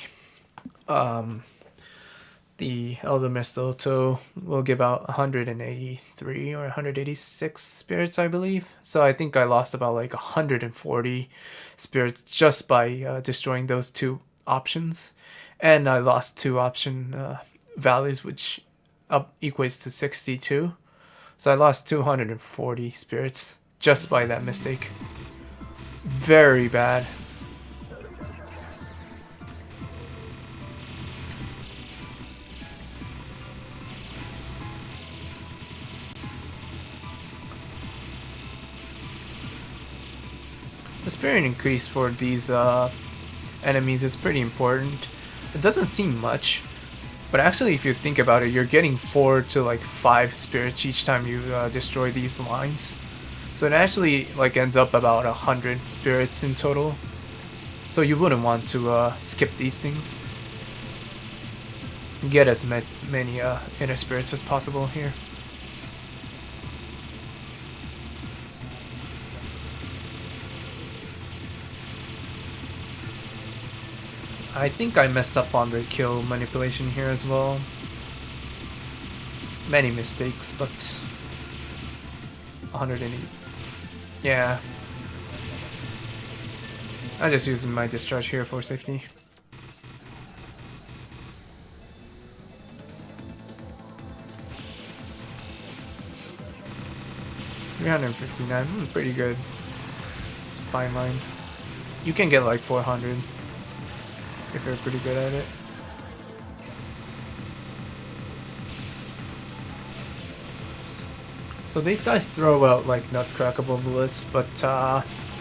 the Elder Mistletoe will give out 183 or 186 spirits, I believe. So I think I lost about like 140 spirits just by destroying those 2 options. And I lost 2 option values, which equates to 62. So I lost 240 spirits just by that mistake. Very bad. The spirit increase for these enemies is pretty important. It doesn't seem much, but actually if you think about it, you're getting 4 to like 5 spirits each time you destroy these lines. So it actually like ends up about 100 spirits in total. So you wouldn't want to skip these things. Get as many inner spirits as possible here. I think I messed up on the kill manipulation here as well. many mistakes, but 180. Yeah. I'm just using my discharge here for safety. $359, pretty good. It's a fine line. You can get like 400 if you're pretty good at it. So these guys throw out like nutcrackable bullets, but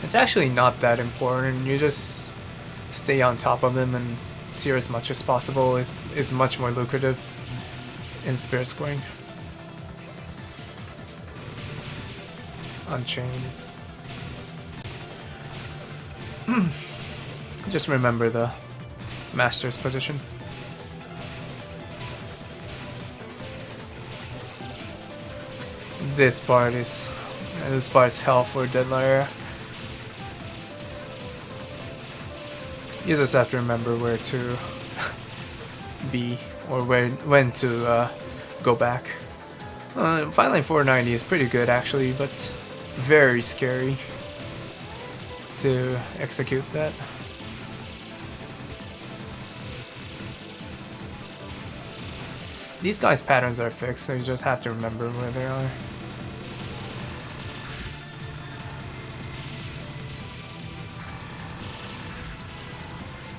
it's actually not that important. You just stay on top of them and sear as much as possible. Is much more lucrative in spirit scoring. Unchained. Just remember the master's position. This part's hell for Deadliar. You just have to remember where to be or when to go back. Finally 490 is pretty good actually, but very scary to execute that. These guys' patterns are fixed, so you just have to remember where they are.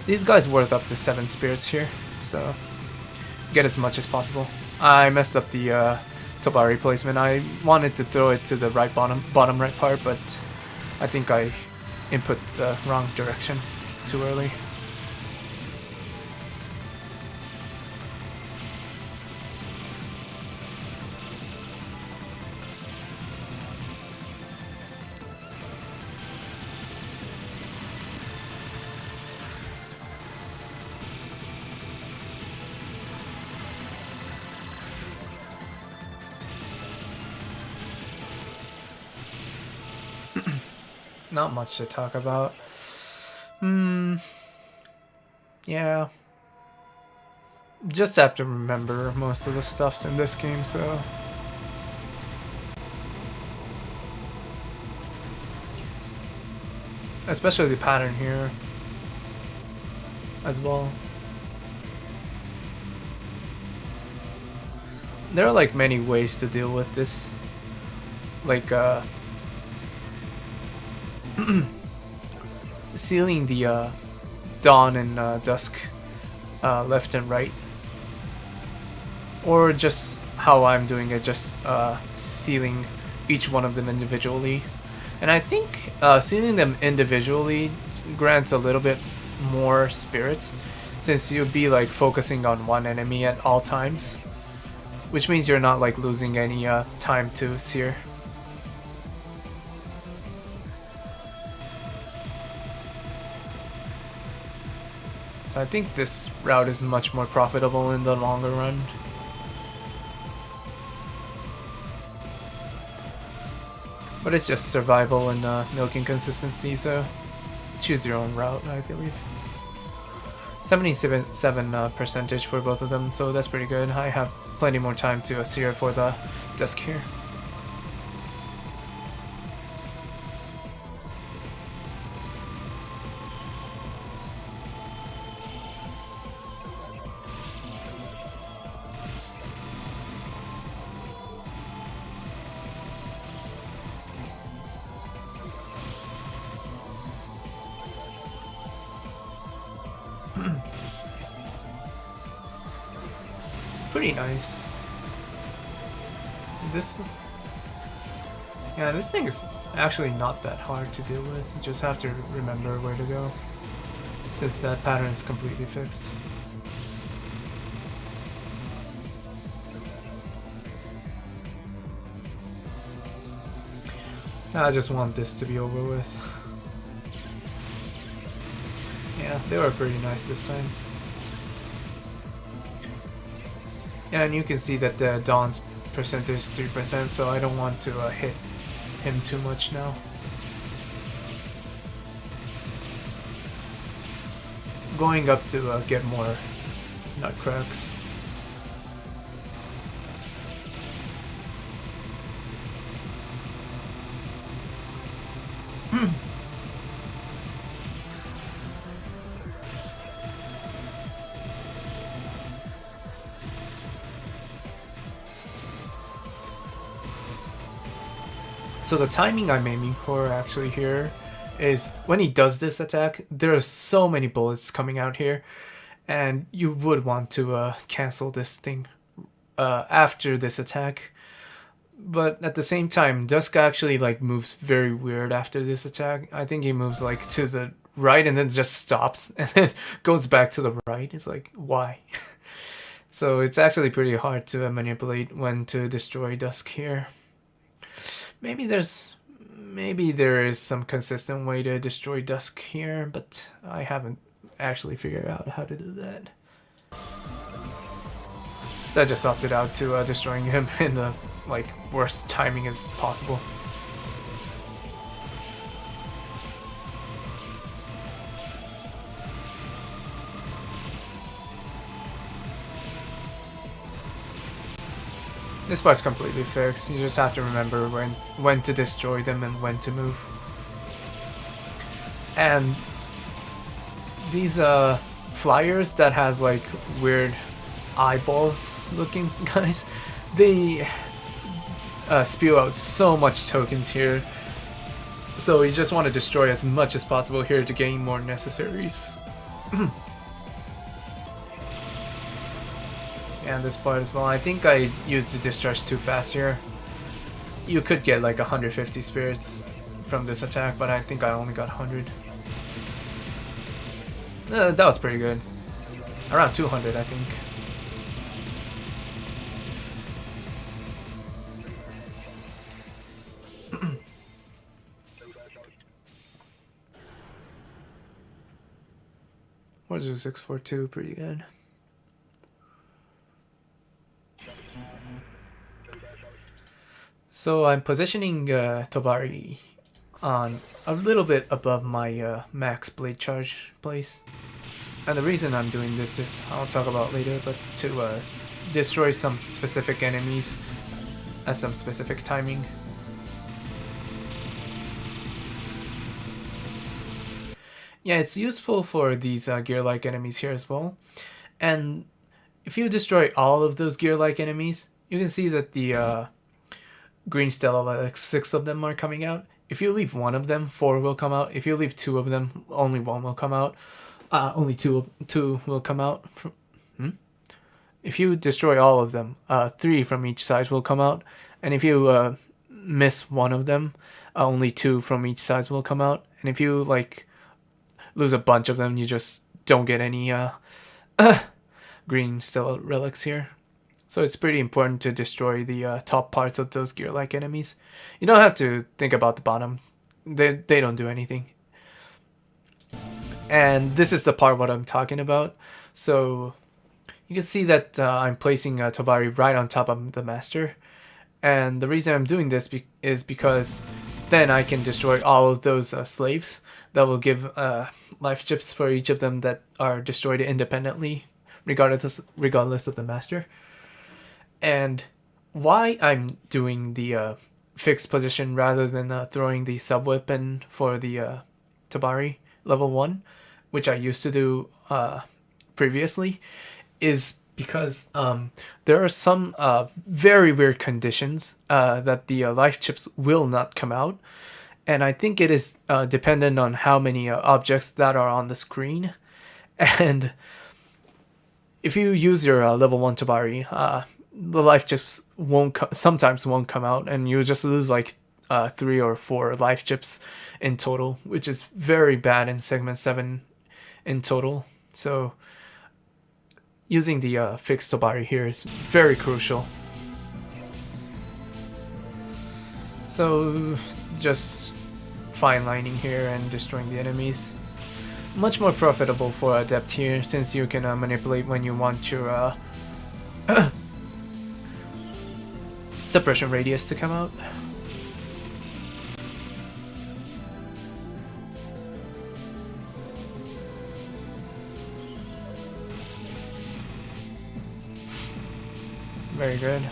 These guys worth up to 7 spirits here, so get as much as possible. I messed up the Tobari placement. I wanted to throw it to the right bottom right part, but I think I input the wrong direction too early. Not much to talk about. Yeah. Just have to remember most of the stuffs in this game, so. Especially the pattern here as well. There are like many ways to deal with this. Like sealing the dawn and dusk left and right, or just how I'm doing it, just sealing each one of them individually. And I think sealing them individually grants a little bit more spirits, since you'll be like focusing on one enemy at all times, which means you're not like losing any time to sear. I think this route is much more profitable in the longer run. But it's just survival and milking consistency, so choose your own route, I believe. 77% percentage for both of them, so that's pretty good. I have plenty more time to sear for the dusk here. Pretty nice. This thing is actually not that hard to deal with. You just have to remember where to go, since that pattern is completely fixed. I just want this to be over with. Yeah, they were pretty nice this time. Yeah, and you can see that the Dawn's percentage is 3%, so I don't want to hit him too much now. Going up to get more nutcracks. So the timing I'm aiming for actually here is when he does this attack, there are so many bullets coming out here, and you would want to cancel this thing after this attack. But at the same time, Dusk actually like moves very weird after this attack. I think he moves like to the right and then just stops and then goes back to the right. It's like, why? So it's actually pretty hard to manipulate when to destroy Dusk here. Maybe there is some consistent way to destroy Dusk here, but I haven't actually figured out how to do that. So I just opted out to destroying him in the like worst timing as possible. This part's completely fixed. You just have to remember when to destroy them and when to move. And these flyers that has like weird eyeballs looking guys, they spew out so much tokens here. So you just want to destroy as much as possible here to gain more necessaries. And this part as well. I think I used the discharge too fast here. You could get like 150 spirits from this attack, but I think I only got 100. That was pretty good. Around 200, I think. What is it, 642? Pretty good. So I'm positioning Tobari on a little bit above my max blade charge place. And the reason I'm doing this is, I'll talk about later, but to destroy some specific enemies at some specific timing. Yeah, it's useful for these gear-like enemies here as well. And if you destroy all of those gear-like enemies, you can see that the green stella, like 6 of them are coming out. If you leave 1 of them, 4 will come out. If you leave 2 of them, only 1 will come out. Only two will come out. If you destroy all of them, 3 from each side will come out. And if you miss 1 of them, only 2 from each side will come out. And if you like lose a bunch of them, you just don't get any green stella relics here. So it's pretty important to destroy the top parts of those gear-like enemies. You don't have to think about the bottom. They don't do anything. And this is the part what I'm talking about. So you can see that I'm placing Tobari right on top of the master. And the reason I'm doing this is because then I can destroy all of those slaves. That will give life chips for each of them that are destroyed independently, regardless of the master. And why I'm doing the fixed position rather than throwing the sub-weapon for the Tobari level 1, which I used to do previously, is because there are some very weird conditions that the life chips will not come out. And I think it is dependent on how many objects that are on the screen. And if you use your level 1 Tobari, the life chips sometimes won't come out, and you just lose like 3 or 4 life chips in total, which is very bad in segment 7 in total. So using the fixed Tobari here is very crucial. So just fine lining here and destroying the enemies. Much more profitable for Adept here, since you can manipulate when you want your suppression radius to come out. Very good.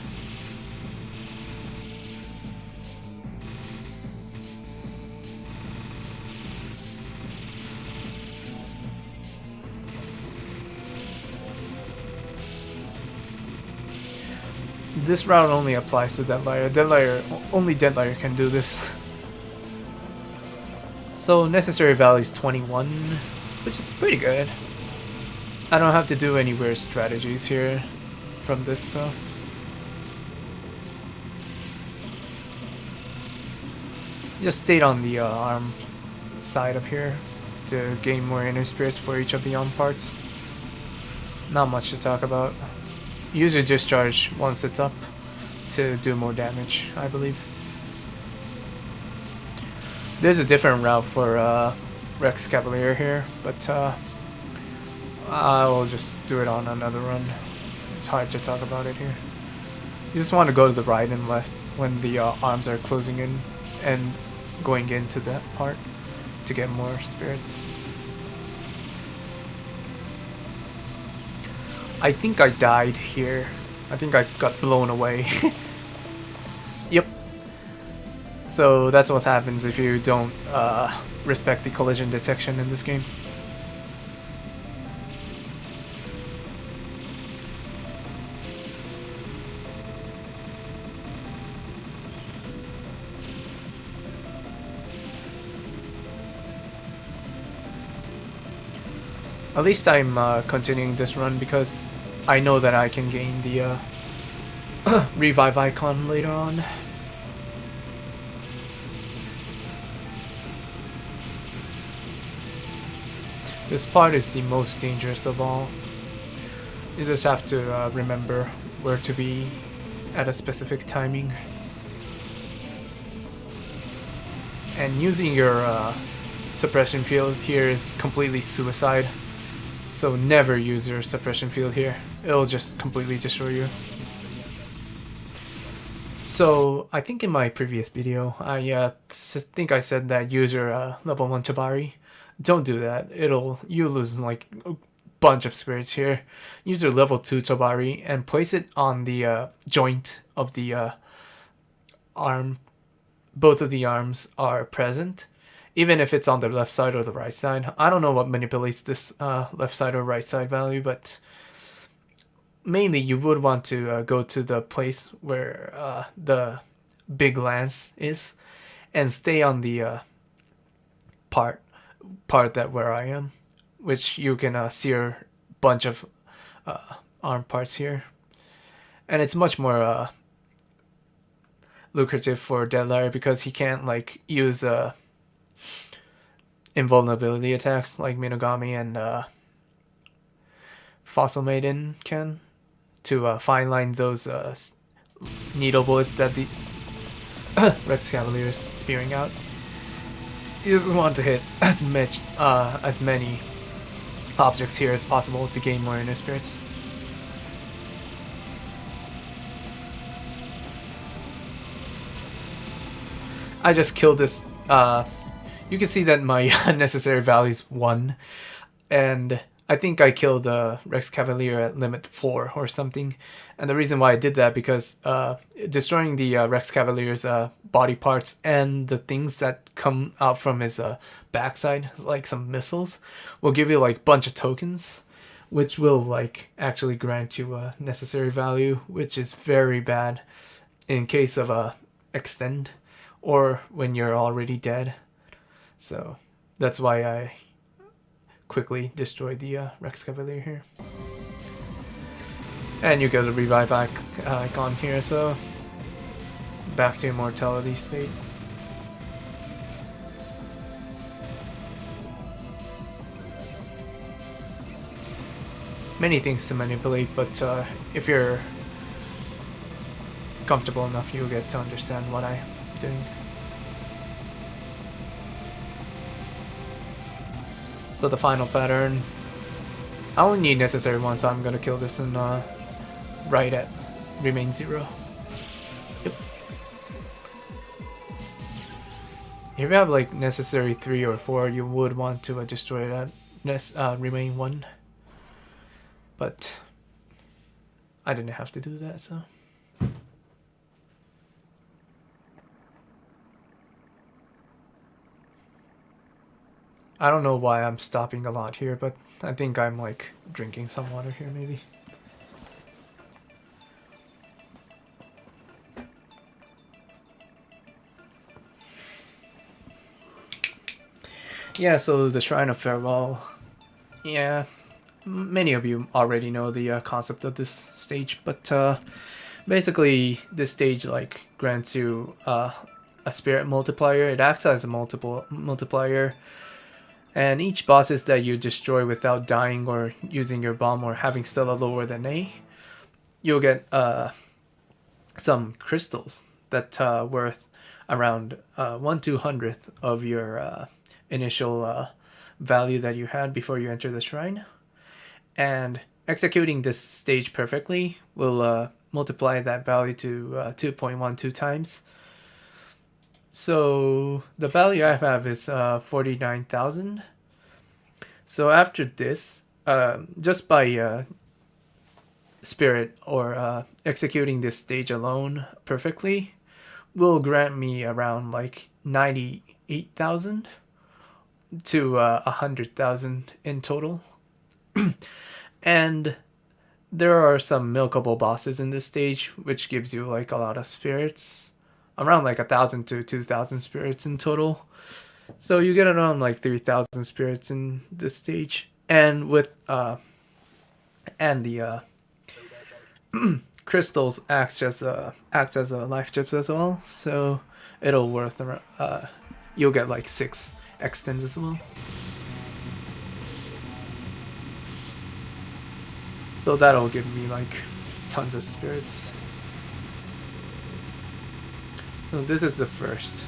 This route only applies to Deadliar. Only Deadliar can do this. So necessary value is 21, which is pretty good. I don't have to do any weird strategies here from this, so. Just stayed on the arm side up here to gain more inner spirits for each of the arm parts. Not much to talk about. Use your discharge once it's up to do more damage, I believe. There's a different route for Rex Cavalier here, but I will just do it on another run. It's hard to talk about it here. You just want to go to the right and left when the arms are closing in and going into that part to get more spirits. I think I died here. I think I got blown away. Yep. So that's what happens if you don't respect the collision detection in this game. At least I'm continuing this run because I know that I can gain the revive icon later on. This part is the most dangerous of all. You just have to remember where to be at a specific timing. And using your suppression field here is completely suicide. So never use your suppression field here. It'll just completely destroy you. So I think in my previous video, I think I said that use your level 1 Tabari. Don't do that. You lose like a bunch of spirits here. Use your level 2 Tabari and place it on the joint of the arm. Both of the arms are present. Even if it's on the left side or the right side. I don't know what manipulates this left side or right side value, but mainly you would want to go to the place where the big lance is and stay on the part that where I am, which you can see a bunch of arm parts here. And it's much more lucrative for Deadliar because he can't like use invulnerability attacks like Minogami and Fossil Maiden can to fine line those needle bullets that the Rex Cavalier is spewing out. You just want to hit as many objects here as possible to gain more inner spirits. I just killed this. You can see that my necessary value is 1, and I think I killed Rex Cavalier at limit 4 or something. And the reason why I did that because destroying the Rex Cavalier's body parts and the things that come out from his backside, like some missiles, will give you like a bunch of tokens, which will like actually grant you a necessary value, which is very bad in case of a extend or when you're already dead. So that's why I quickly destroyed the Rex Cavalier here. And you get a revive icon here, so back to immortality state. Many things to manipulate, but if you're comfortable enough, you'll get to understand what I'm doing. So the final pattern, I only need necessary 1, so I'm gonna kill this and right at remain 0. Yep. If you have like necessary 3 or 4, you would want to destroy that remain 1. But I didn't have to do that, so. I don't know why I'm stopping a lot here, but I think I'm like drinking some water here maybe. Yeah, so the Shrine of Farewell. Yeah, many of you already know the concept of this stage, but basically this stage like grants you a spirit multiplier. It acts as a multiplier, and each bosses that you destroy without dying or using your bomb or having Stella lower than A, you'll get some crystals that worth around 1/200th of your initial value that you had before you enter the shrine. And executing this stage perfectly will multiply that value to 2.12 times. So the value I have is 49,000. So after this, just by spirit or executing this stage alone perfectly will grant me around like 98,000 to 100,000 in total. And there are some milkable bosses in this stage, which gives you like a lot of spirits, around like 1,000 to 2,000 spirits in total. So you get around like 3,000 spirits in this stage, and with and the crystals acts as a life chips as well. So it'll worth around you'll get like 6 extends as well. So that'll give me like tons of spirits. So this is the first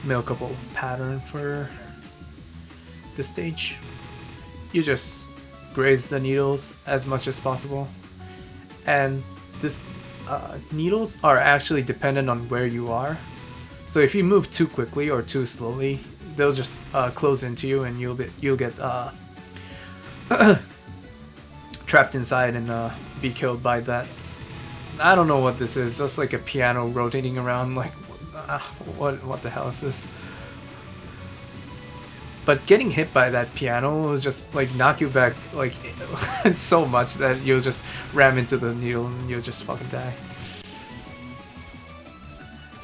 milkable pattern for this stage. You just graze the needles as much as possible, and this needles are actually dependent on where you are. So if you move too quickly or too slowly, they'll just close into you, and you'll get trapped inside and be killed by that. I don't know what this is, just like a piano rotating around, like what the hell is this? But getting hit by that piano will just like knock you back like so much that you'll just ram into the needle and you'll just fucking die.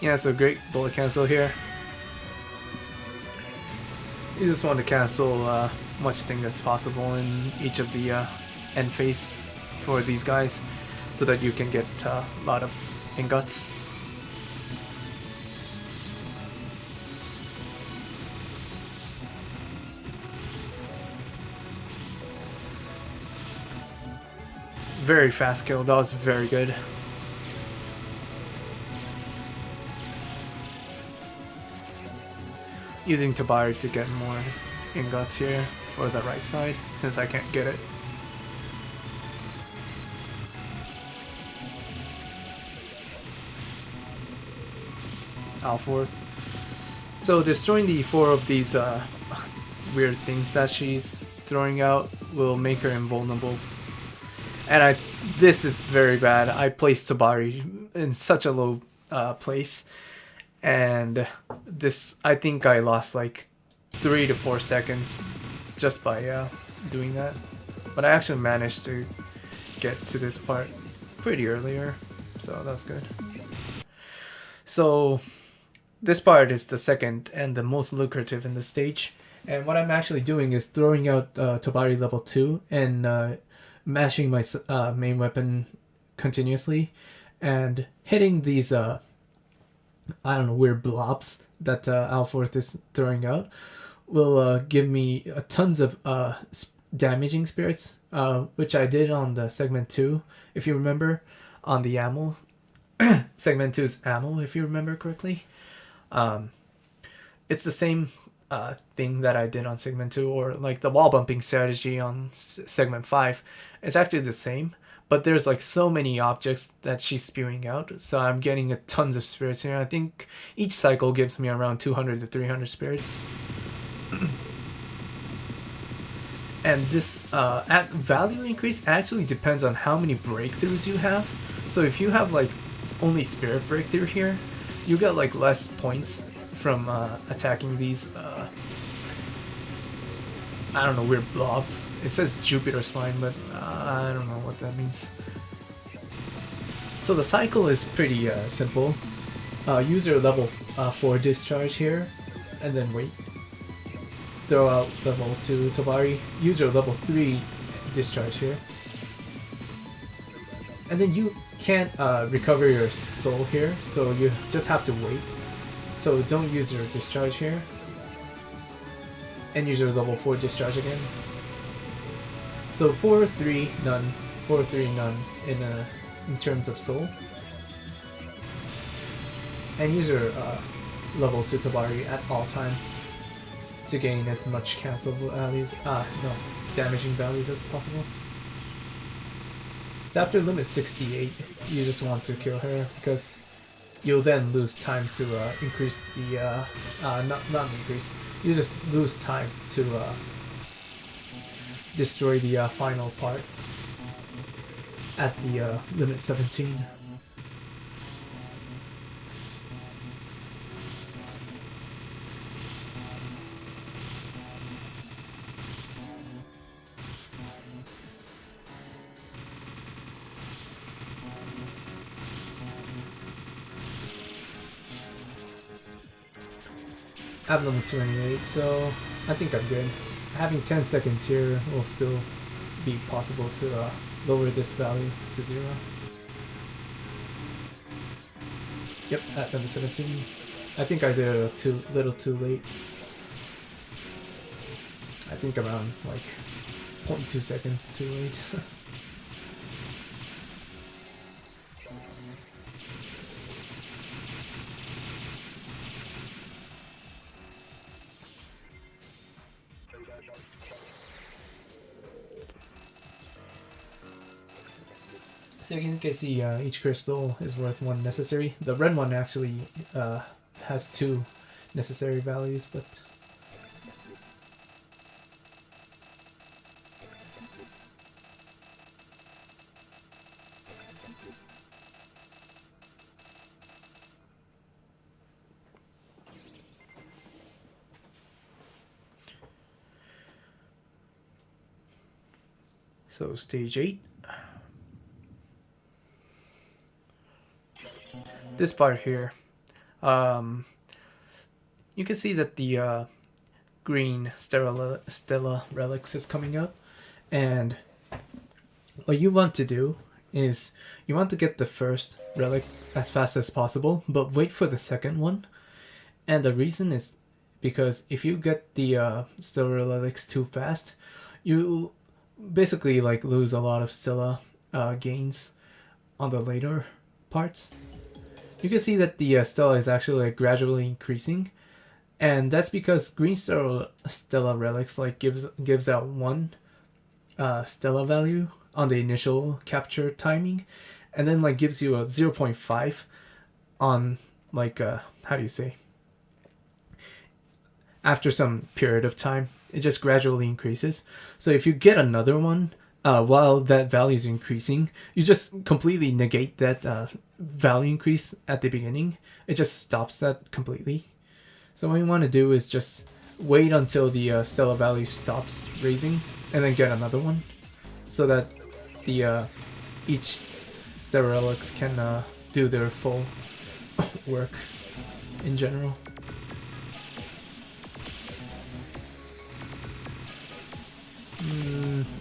Yeah, so great bullet cancel here. You just want to cancel much thing as possible in each of the end phase for these guys, so that you can get a lot of ingots. Very fast kill, that was very good. Using Tabari to get more ingots here for the right side, since I can't get it. Alforth. So destroying the 4 of these weird things that she's throwing out will make her invulnerable. And this is very bad. I placed Tabari in such a low place, and this, I think I lost like 3 to 4 seconds just by doing that. But I actually managed to get to this part pretty earlier, so that's good. So this part is the second and the most lucrative in the stage, and what I'm actually doing is throwing out Tabari level 2 and mashing my main weapon continuously and hitting these I don't know, weird blobs that Alforth is throwing out will give me tons of damaging spirits, which I did on the segment 2, if you remember, on the ammo. Segment 2's ammo, if you remember correctly. It's the same thing that I did on segment 2, or like the wall bumping strategy on segment 5. It's actually the same, but there's like so many objects that she's spewing out, so I'm getting tons of spirits here. I think each cycle gives me around 200 to 300 spirits. And this value increase actually depends on how many breakthroughs you have. So if you have like only spirit breakthrough here, you get like less points from attacking these I don't know, weird blobs. It says Jupiter slime, but I don't know what that means. So the cycle is pretty simple. Use your level 4 discharge here and then wait. Throw out level 2 Tabari, use your level 3 discharge here. And then you can't recover your soul here, so you just have to wait. So don't use your discharge here. And use your level 4 discharge again. So 4-3 none, 4-3 none in terms of soul. And use your level 2 Tabari at all times to gain as much cancel values, damaging values as possible. So after limit 68, you just want to kill her because you'll then lose time to increase the not increase. You just lose time to destroy the final part at the limit 17. I have level 28, so I think I'm good. Having 10 seconds here will still be possible to lower this value to 0. Yep, at level 17. I think I did it a little too late. I think around like 0.2 seconds too late. So you can see each crystal is worth 1 necessary. The red one actually has 2 necessary values, but so stage 8. This part here, you can see that the green Stella relics is coming up, and what you want to do is you want to get the first relic as fast as possible, but wait for the second one. And the reason is because if you get the Stella relics too fast, you basically like lose a lot of Stella gains on the later parts. You can see that the Stella is actually like gradually increasing, and that's because green Stella relics like gives out 1 Stella value on the initial capture timing, and then like gives you a 0.5 on like how do you say, after some period of time. It just gradually increases. So if you get another one while that value is increasing, you just completely negate that value increase at the beginning. It just stops that completely. So what you want to do is just wait until the Stella value stops raising and then get another one, so that the each Stella relics can do their full work in general.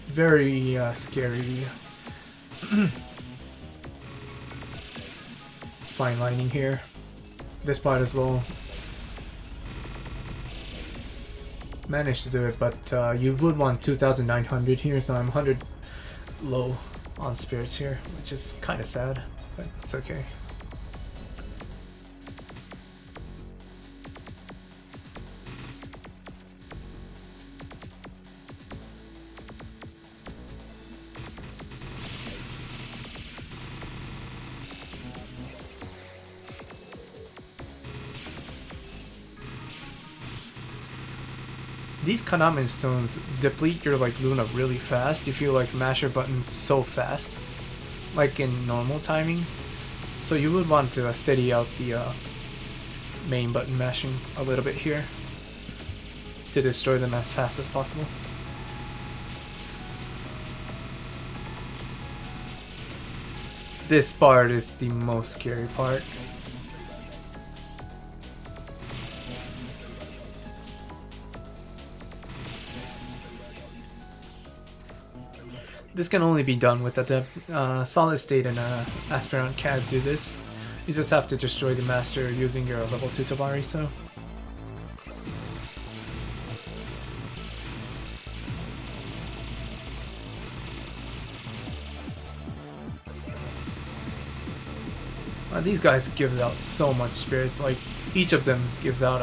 Very scary. Fine lining here. This part as well. Managed to do it, but you would want 2,900 here, so I'm 100 low on spirits here, which is kind of sad, but it's okay. These Kaname stones deplete your like Luna really fast if you like mash your buttons so fast, like in normal timing. So you would want to steady out the main button mashing a little bit here to destroy them as fast as possible. This part is the most scary part. this can only be done with Adept. Solid State and Aspirant can't do this. You just have to destroy the master using your level 2 Tabari, so. These guys gives out so much spirits, like each of them gives out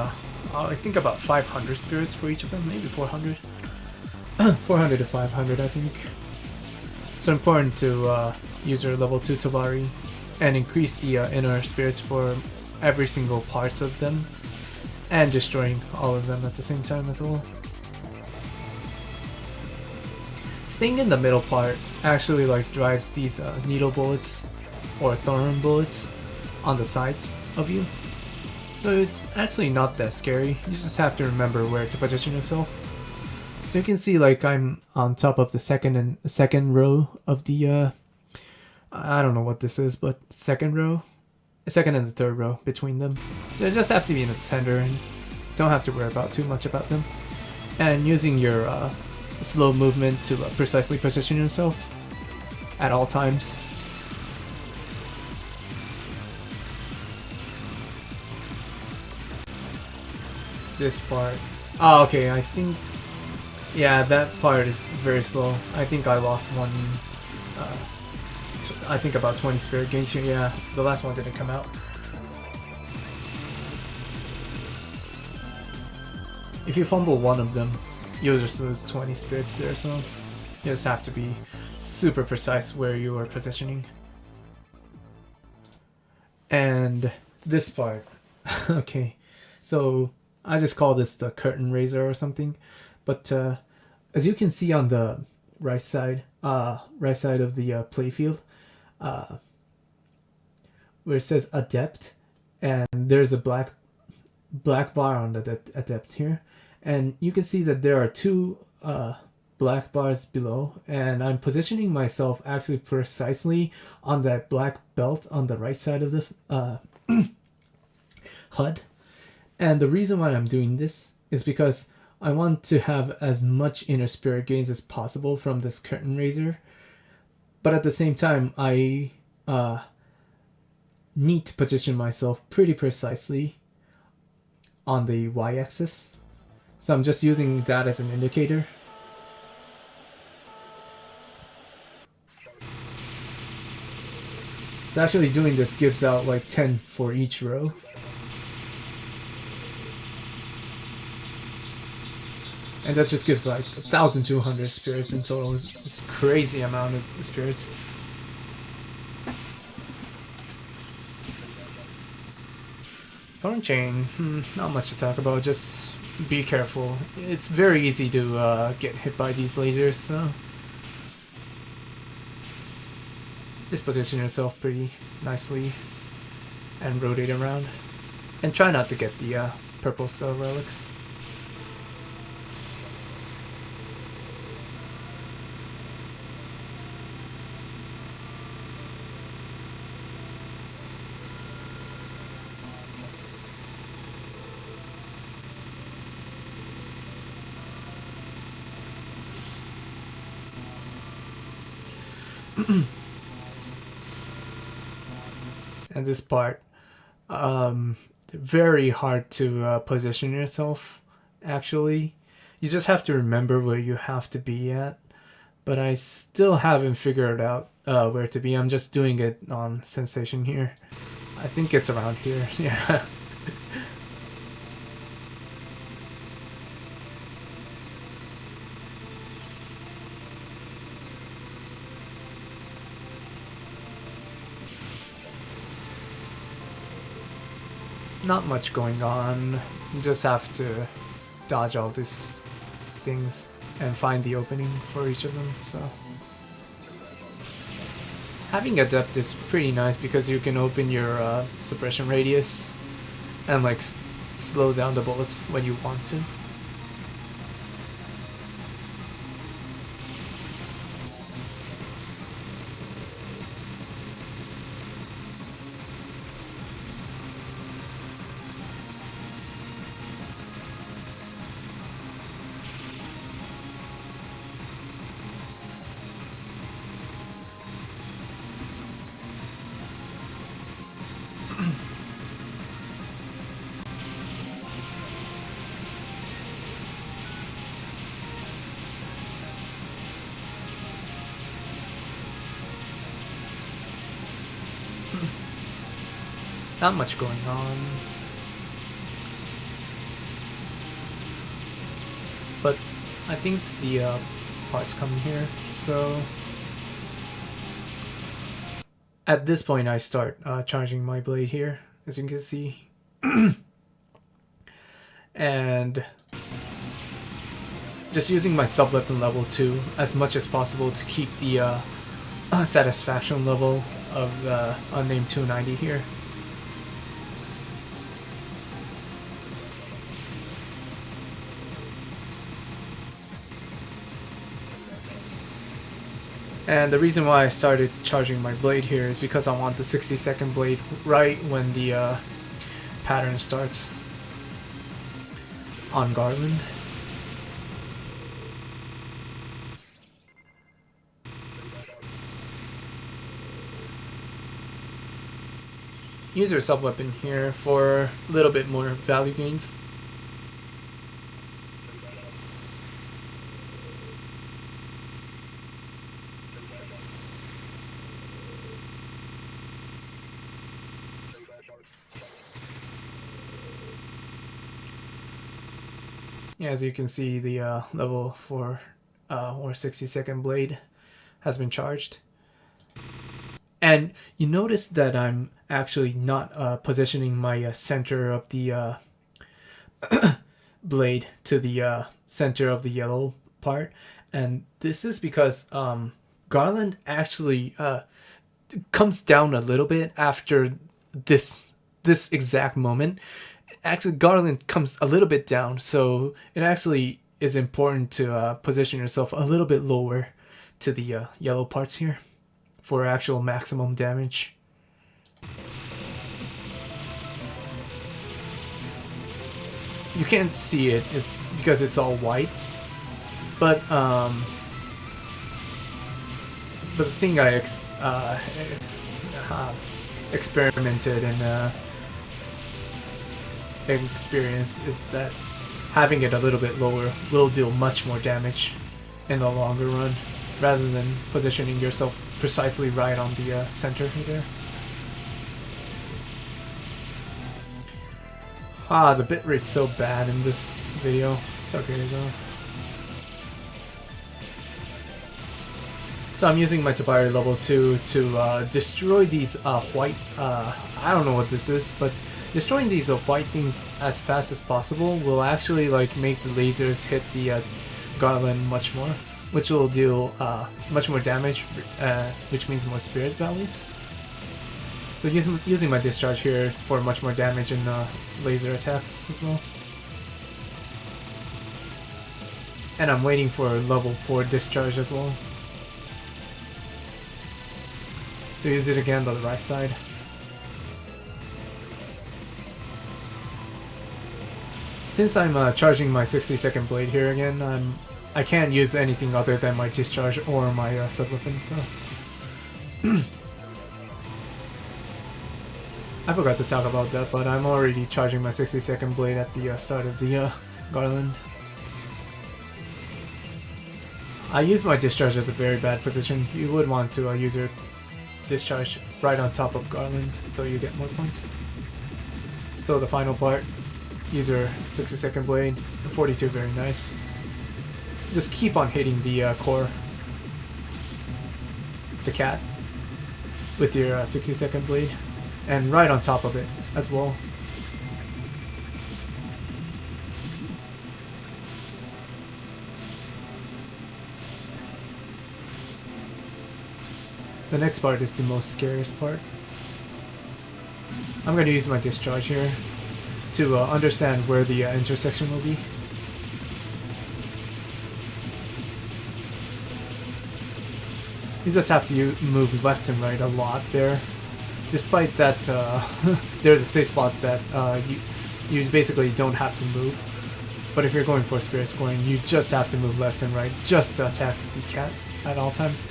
I think about 500 spirits for each of them, maybe 400. 400 to 500 I think. So important to use your level 2 Tabari and increase the inner spirits for every single parts of them and destroying all of them at the same time as well. Staying in the middle part actually like drives these needle bullets or thorn bullets on the sides of you. So it's actually not that scary. You just have to remember where to position yourself. So you can see like I'm on top of the second row of the I don't know what this is, but second and the third row between them. You just have to be in the center and don't have to worry about too much about them. And using your slow movement to precisely position yourself at all times. This part. Oh, okay, I think... Yeah, that part is very slow. I think I lost one... I think about 20 spirit gains here. Yeah, the last one didn't come out. If you fumble one of them, you'll just lose 20 spirits there, so you just have to be super precise where you are positioning. And this part. Okay, so I just call this the curtain raiser or something, but as you can see on the right side of the playfield, where it says Adept, and there's a black bar on the Adept here, and you can see that there are two black bars below, and I'm positioning myself actually precisely on that black belt on the right side of the HUD. And the reason why I'm doing this is because I want to have as much inner spirit gains as possible from this curtain raiser, but at the same time I need to position myself pretty precisely on the y-axis. So I'm just using that as an indicator. So actually doing this gives out like 10 for each row. And that just gives like 1,200 spirits in total. It's just a crazy amount of spirits. Thorn Chain, not much to talk about, just be careful. It's very easy to get hit by these lasers, so just position yourself pretty nicely and rotate around. And try not to get the purple cell relics. And this part, very hard to position yourself, actually. You just have to remember where you have to be at, but I still haven't figured out where to be. I'm just doing it on sensation here. I think it's around here. Yeah. Not much going on. You just have to dodge all these things and find the opening for each of them. So having Adept is pretty nice because you can open your suppression radius and like slow down the bullets when you want to. not much going on. But I think the parts come here, so at this point I start charging my blade here, as you can see. And just using my sub-weapon level 2 as much as possible to keep the satisfaction level of the unnamed 290 here. And the reason why I started charging my blade here is because I want the 60-second blade right when the pattern starts on Garland. Use your sub-weapon here for a little bit more value gains. Yeah, as you can see, the level 4 or 60-second blade has been charged. And you notice that I'm actually not positioning my center of the blade to the center of the yellow part. And this is because Garland actually comes down a little bit after this exact moment. Actually, Garland comes a little bit down, so it actually is important to position yourself a little bit lower to the yellow parts here for actual maximum damage. You can't see it, it's because it's all white, but the thing I experimented and experienced is that having it a little bit lower will deal much more damage in the longer run, rather than positioning yourself precisely right on the center here. The bitrate's so bad in this video. It's okay though. So I'm using my Deadliar level 2 to destroy these white, I don't know what this is, but destroying these white things as fast as possible will actually like make the lasers hit the Garland much more, which will deal much more damage, which means more spirit values. So using my discharge here for much more damage and laser attacks as well. And I'm waiting for level 4 discharge as well. So use it again on the right side. Since I'm charging my 60-second blade here again, I can't use anything other than my discharge or my sub-weapon, so... I forgot to talk about that, but I'm already charging my 60-second blade at the start of the Garland. I use my discharge at a very bad position. You would want to use your discharge right on top of Garland, so you get more points. So the final part, use your 60-second blade, 42, very nice. Just keep on hitting the core, the cat, with your 60-second blade, and right on top of it as well. The next part is the most scariest part. I'm going to use my discharge here to understand where the intersection will be. You just have to move left and right a lot there. Despite that, there's a safe spot that you basically don't have to move. But if you're going for spirit scoring, you just have to move left and right just to attack the cat at all times.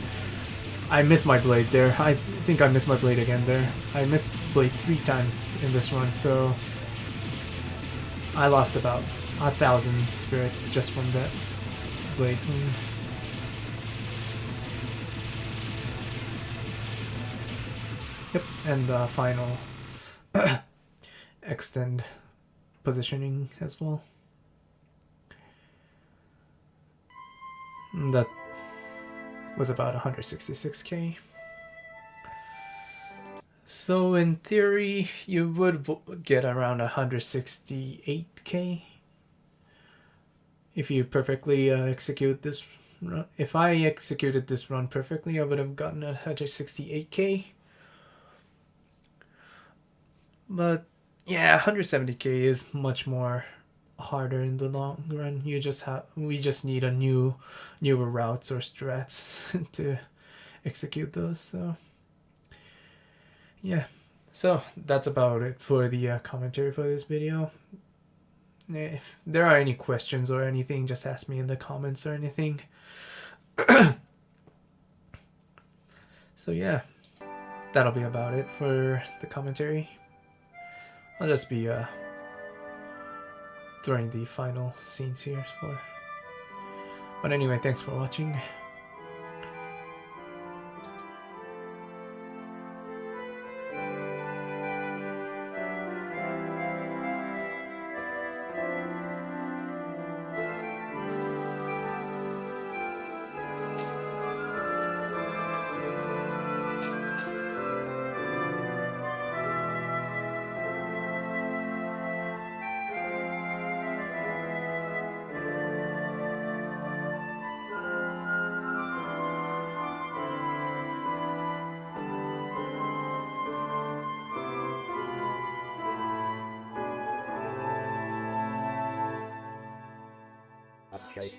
I missed my blade there. I think I missed my blade again there. I missed blade 3 times in this run, so I lost about 1,000 spirits just from that blade thing. Yep, and the final extend positioning as well. That was about 166k. So in theory, you would get around 168k if you perfectly execute this run. If I executed this run perfectly, I would have gotten 168k. But yeah, 170k is much more harder in the long run. We just need newer routes or strats to execute those. So yeah, so that's about it for the commentary for this video. If there are any questions or anything, just ask me in the comments or anything. So yeah, that'll be about it for the commentary. I'll just be throwing the final scenes here for. But anyway, thanks for watching. Okay.